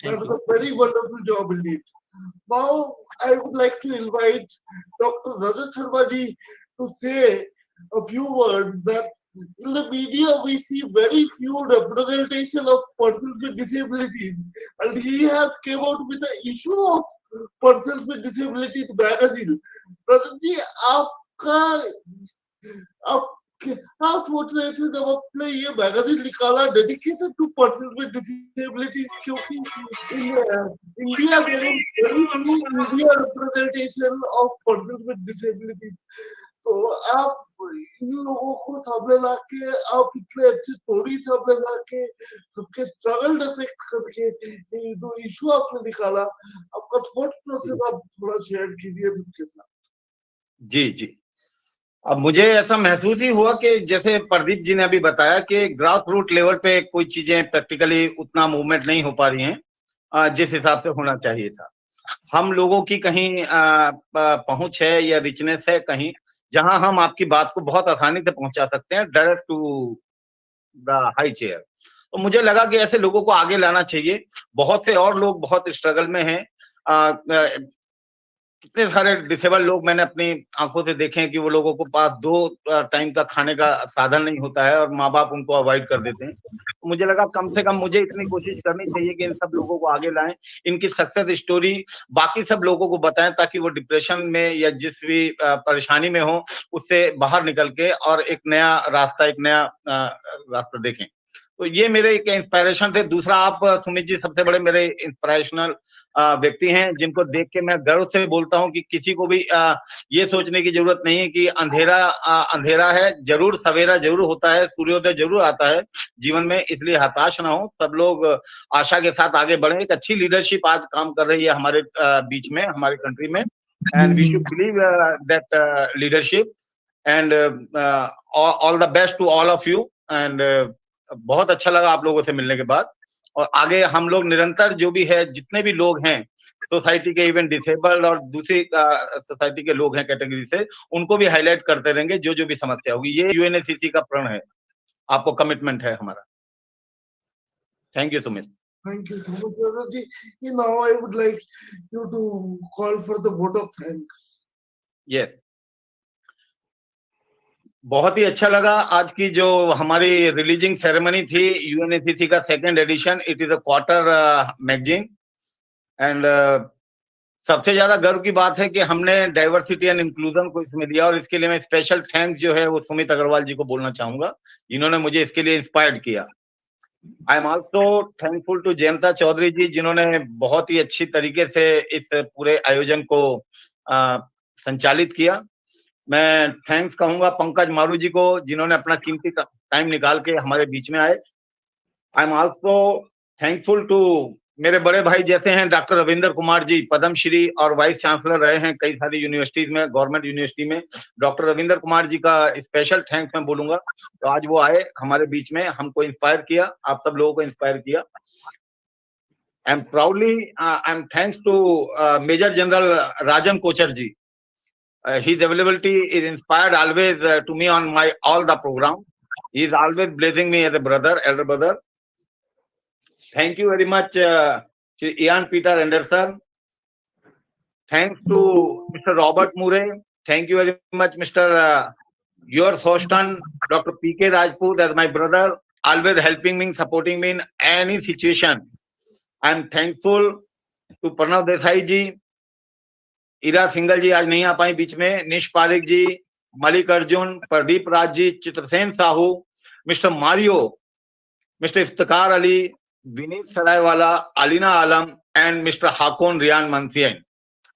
That is a very wonderful job indeed. Now, I would like to invite Dr. Rajat Sharma ji to say a few words that in the media we see very few representation of persons with disabilities, and he has came out with the issue of persons with disabilities magazine. Rajat ji, आप सोच रहे थे जब आपने ये magazine निकाला dedicated to person with disabilities, क्योंकि India India representation of person with disabilities, तो आप इन लोगों को सामने लाके, आप इतने अच्छी स्टोरी सामने लाके, सबके स्ट्रगल डिपिक्ट करके ये जो इशू आपने निकाला, आपका थॉट प्रोसेस आप थोड़ा शेयर कीजिए सबके साथ। जी जी, अब मुझे ऐसा महसूस ही हुआ कि जैसे प्रदीप जी ने अभी बताया कि ग्रास रूट लेवल पे कोई चीजें प्रैक्टिकली उतना मूवमेंट नहीं हो पा रही हैं जिस हिसाब से होना चाहिए था। हम लोगों की कहीं पहुंच है या रिचनेस है कहीं जहां हम आपकी बात को बहुत आसानी से पहुंचा सकते हैं direct to the high chair. तो मुझे लगा कि ऐसे लोगों को आगे लाना चाहिए। बहुत से और लोग बहुत स्ट्रगल में हैं। कितने सारे डिसेबल लोग मैंने अपनी आंखों से देखे हैं कि वो लोगों को पास 2 टाइम का खाने का साधन नहीं होता है और माँ बाप उनको अवॉइड कर देते हैं। तो मुझे लगा कम से कम मुझे इतनी कोशिश करनी चाहिए कि इन सब लोगों को आगे लाएं, इनकी सक्सेस स्टोरी बाकी सब लोगों को बताएं ताकि वो डिप्रेशन में या जिस भी परेशानी में हो उससे बाहर निकल के और एक नया रास्ता रास्ता देखें। तो ये मेरे एक इंस्पायरेशन थे। दूसरा, आप सुमित जी सबसे बड़े मेरे इंस्पिरेशनल व्यक्ति हैं जिनको देख के मैं गर्व से बोलता हूं कि किसी को भी ये सोचने की जरूरत नहीं है कि अंधेरा है, जरूर सवेरा जरूर होता है, सूर्योदय जरूर आता है जीवन में, इसलिए हताश ना हो। सब लोग आशा के साथ आगे बढ़े। एक अच्छी लीडरशिप आज काम कर रही है हमारे बीच में, हमारे कंट्री में, and we should believe that leadership and all the best to all of you. And बहुत अच्छा लगा आप लोगों से मिलने के बाद। और आगे हम लोग निरंतर जो भी है, जितने भी लोग हैं सोसाइटी के, इवन डिसेबल्ड और दूसरी सोसाइटी के लोग हैं कैटेगरी से, उनको भी हाईलाइट करते रहेंगे जो जो भी समस्या होगी। ये यूएनएचसीसी का प्रण है, आपको कमिटमेंट है हमारा। Thank you Sumit. Thank you so much, Rajaji. Now I would like you to call for the vote of thanks. Yes. बहुत ही अच्छा लगा आज की जो हमारी रिलीजिंग सेरेमनी थी यूएनएचसीसी का 2nd edition. It is a quarter magazine and सबसे ज्यादा गर्व की बात है कि हमने डाइवर्सिटी एंड इंक्लूजन को इसमें लिया, और इसके लिए मैं स्पेशल थैंक्स जो है वो सुमित अग्रवाल जी को बोलना चाहूंगा, जिन्होंने मुझे इसके लिए इंस्पायर्ड किया। I am also thankful to Jayanta Chaudhary ji, जिन्होंने बहुत ही अच्छी तरीके से इस पूरे आयोजन को संचालित किया। मैं थैंक्स कहूंगा पंकज मारू जी को, जिन्होंने अपना कीमती टाइम निकाल के हमारे बीच में आए। I am also thankful to मेरे बड़े भाई जैसे हैं डॉक्टर रविंद्र कुमार जी, पद्मश्री और वाइस चांसलर रहे हैं कई सारी यूनिवर्सिटीज में, गवर्नमेंट यूनिवर्सिटी में। डॉक्टर रविंद्र कुमार जी का स्पेशल थैंक्स मैं बोलूंगा। तो आज वो आए हमारे बीच में, हमको इंस्पायर किया, आप सब लोगों को इंस्पायर किया। And proudly I am thanks to major general Rajan Kochar ji. His availability is inspired always to me on my all the program. He is always blessing me as a brother, elder brother. Thank you very much, Ian Peter Anderson. Thanks to Mr. Robert Murray. Thank you very much, Mr. Yours Hoston, Dr. P.K. Rajput as my brother, always helping me, supporting me in any situation. I am thankful to Pranav Desai ji, Ira Singhal ji आज नहीं आ पाई बीच में, Nish Pareek ji, Malik Arjun, Pradeep Raj ji, Chitrasen Sahu, mister Mario, mister Iftikhar Ali, Vineet Saraiwala, Alina Alam and mister Haakon Ryan मंसियन।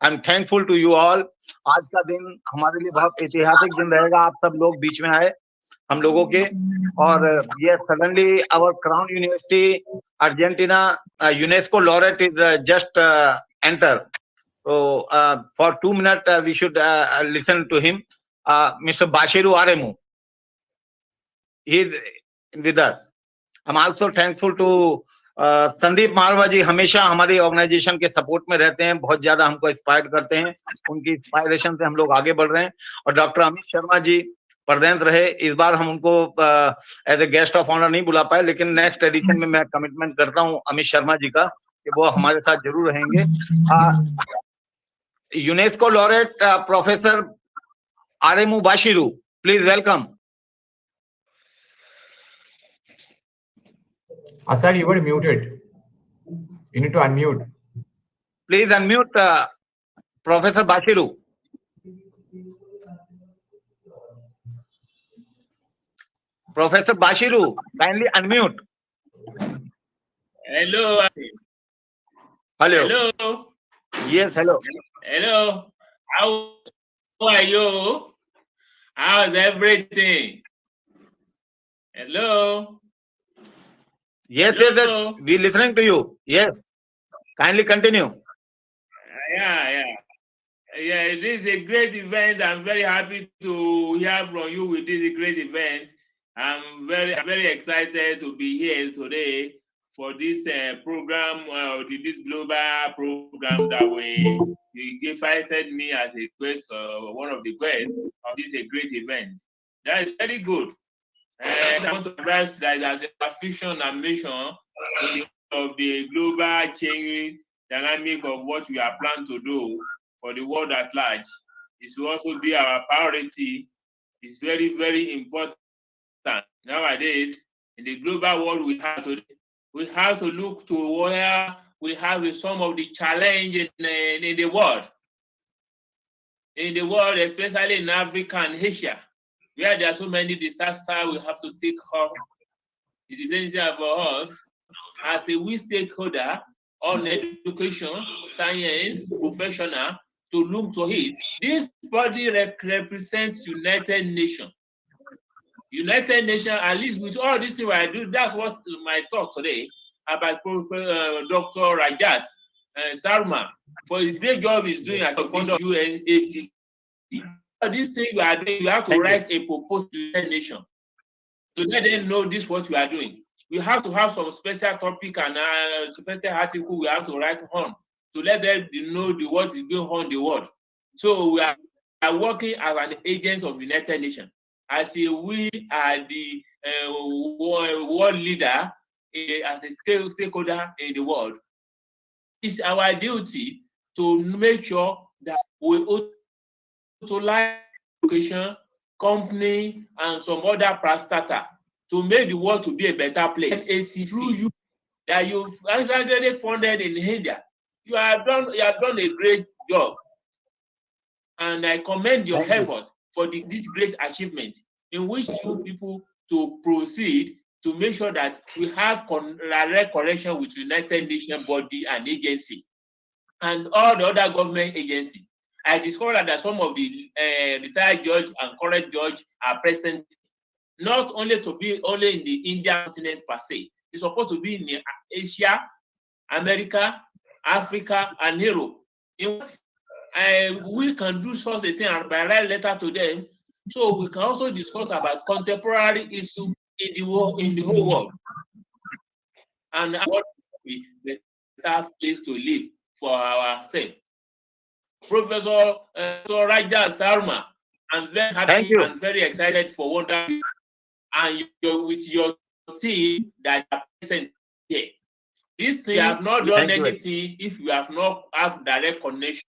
I am thankful to you all. आज का दिन हमारे लिए बहुत ऐतिहासिक दिन रहेगा। आप सब लोग बीच में आए हम लोगों के, और ये suddenly our crown university Argentina UNESCO laureate is just enter. So for 2 minutes we should listen to him. Mr. Bashiru Aremu, he is with us. I'm also thankful to Sandeep Malwa ji, हमेशा हमारी ऑर्गेनाइजेशन के सपोर्ट में रहते हैं, बहुत ज्यादा हमको inspire करते हैं, उनकी इंस्पायरेशन से हम लोग आगे बढ़ रहे हैं। और डॉक्टर अमित शर्मा जी प्रेजेंट रहे। इस बार हम उनको as a guest of honour नहीं बुला पाए, लेकिन नेक्स्ट एडिशन में मैं कमिटमेंट करता हूं अमित शर्मा जी का कि वो हमारे साथ जरूर रहेंगे। UNESCO laureate Professor Aremu Bashiru, please welcome. Sir, you were muted. You need to unmute. Please unmute Professor Bashiru. Professor Bashiru, kindly unmute. Hello. Hello. Hello. Yes, hello. Hello. How are you? How's everything? Hello. Yes, hello. Yes, we listening to you. Yes. Kindly continue. Yeah. Yeah, this is a great event. I'm very happy to hear from you with this great event. I'm very excited to be here today for this program, this global program that you invited me as a guest, one of the guests of this great event. That is very good. I want to address that as a vision and mission of the global changing dynamic of what we are planning to do for the world at large. It will also be our priority. It's very important. Nowadays, in the global world we have to look to where we have some of the challenge in the world. In the world, especially in Africa and Asia, where there are so many disasters we have to take up. It is easier for us as a we stakeholder on education, science, professional to look to it. This body represents United Nations. United Nations, at least with all this thing I do, that's what my thought today about Dr. Rajat Sharma for his great job he's doing as a founder of UNACCC. This thing we are doing, we have to write a proposal to the United Nations to let them know this what we are doing. We have to have some special topic and special article we have to write on to let them know what is going on in the world. So we are working as an agent of the United Nations. I say we are the world leader as a stakeholder in the world. It's our duty to make sure that we utilize education, company, and some other prestata to make the world to be a better place. Through you that you've actually funded in India, you have done a great job, and I commend your effort for this great achievement in which you people to proceed to make sure that we have direct connection with United Nations body and agency and all the other government agencies. I discovered that some of the retired judge and current judge are present, not only to be only in the Indian continent per se. It's supposed to be in Asia, America, Africa, and Europe. We can do such a thing by write letter to them, so we can also discuss about contemporary issues in the whole world, and what will be a better place to live for ourselves. Professor Raja Sharma, I'm very happy and very excited for what that and with your team that are present here. This thing, we have not done anything if we have not have direct connection,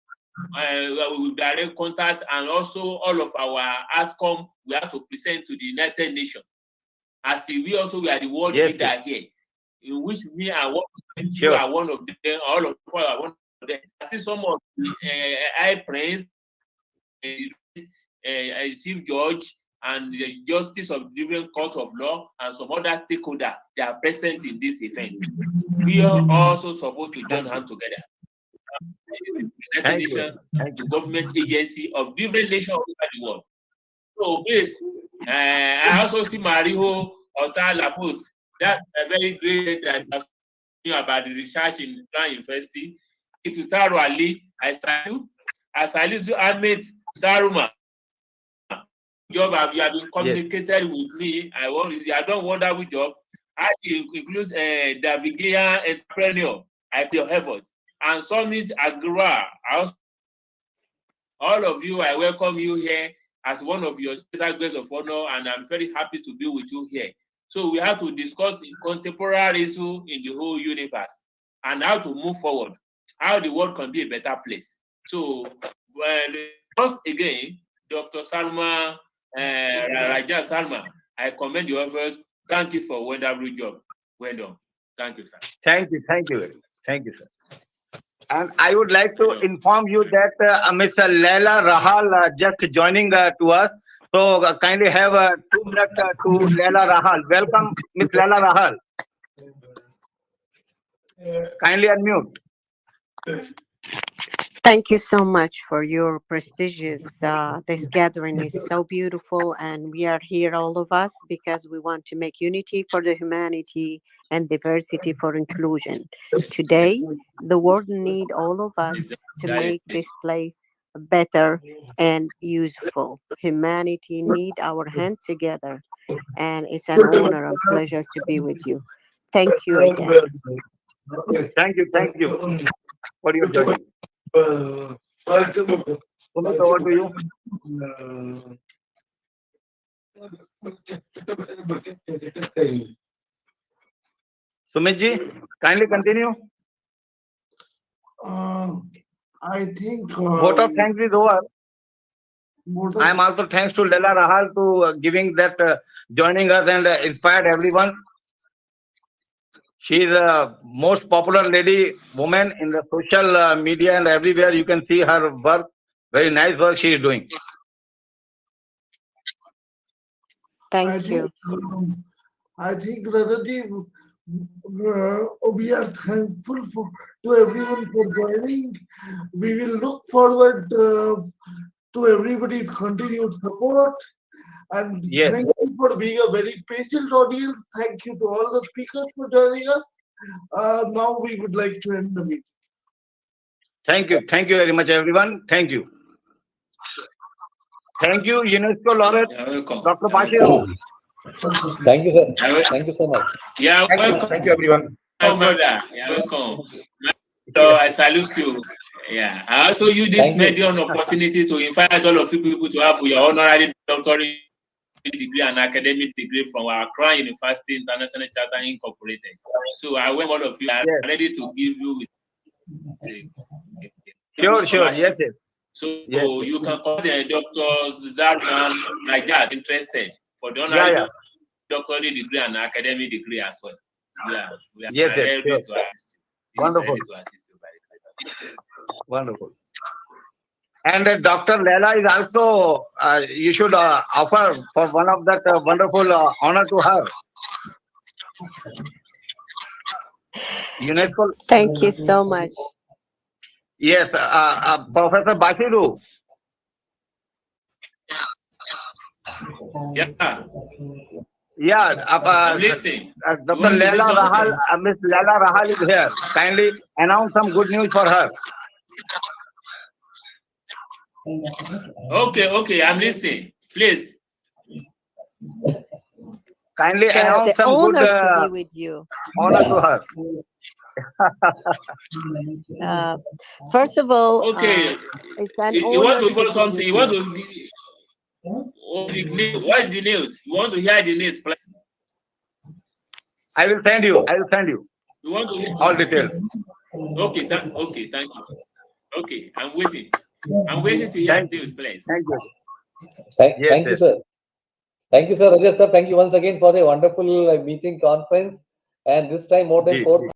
with direct contact, and also all of our outcome we have to present to the United Nations. As we also we are the world leader here, in which me and you are one of them, all of us are one of them. I see some of the high prince, chief judge, and the justice of different courts of law and some other stakeholders, they are present in this event. We are also supposed to join hands together. United Nations, the government agency of different nations all over the world. So please, I also see Mario Ota Lapos. That's a very great about the research in Brown University. If you start Ali, I salute you, Ahmed Saruma. Job you have been communicated with me. I don't wonder which job. I include Davigia entrepreneur. I pay your efforts. And Summit Agra. All of you, I welcome you here as one of your special guests of honor, and I'm very happy to be with you here. So we have to discuss the contemporary issue in the whole universe and how to move forward, how the world can be a better place. So once again, Dr. Salma, Raja Salma, I commend your efforts. Thank you for a wonderful job. Well done. Thank you, sir. Thank you very much. Thank you, sir. And I would like to inform you that Mr. Leila Rahal just joining to us. So kindly have 2 minutes to Leila Rahal. Welcome, Ms. Leila Rahal. Kindly unmute. Thank you so much for your prestigious, this gathering is so beautiful, and we are here, all of us, because we want to make unity for the humanity and diversity for inclusion. Today, the world needs all of us to make this place better, and useful. Humanity need our hands together, and it's an honor and pleasure to be with you. Thank you again. Thank you. What are you doing? Sumit, over to you. Sumit ji, kindly continue. I think Vote of thanks is over. I am also thanks to Leila Rahal to giving that, joining us and inspired everyone. She is a most popular woman in the social media and everywhere. You can see her work. Very nice work she is doing. Thank you. I think Radaji, we are thankful to everyone for joining. We will look forward to everybody's continued support. And thank you for being a very patient audience. Thank you to all the speakers for joining us. Now we would like to end the meeting. Thank you. Thank you very much, everyone. Thank you. Thank you, UNESCO laureate, Dr. Bashiru. Thank you, sir. Thank you so much. Yeah, welcome. Thank you, everyone. Brother. Yeah, welcome. So I salute you. Yeah. I also use this medium opportunity to invite all of you people to have your honorary doctorate degree and academic degree from our Crown University International Charter Incorporated. So I want all of you are ready to give you. Sure. Yes. So you can call the doctors that like that interested for the honorary doctorate degree and academic degree as well. Yeah, we are ready to assist you. Wonderful. Wonderful. And Dr. Leila is also, you should offer for one of that wonderful honor to her. UNESCO. Thank you so much. Yes, Professor Bashiru. I'm listening. Dr. Leila Rahal, Miss Leila Rahal is here. Kindly announce some good news for her. Okay, I'm listening. Please. Kindly announce some good to be with you. honor to her. First of all, it's an you honor want to to follow be something? with You want to? What is the news? You want to hear the news, please? I will send you. You want to hear all details. Okay, thank you. Okay, I'm waiting. I'm waiting to hear the news, please. Thank you. Thank you, sir. Thank you, sir. Rajesh, sir, thank you once again for the wonderful meeting conference. And this time more than 4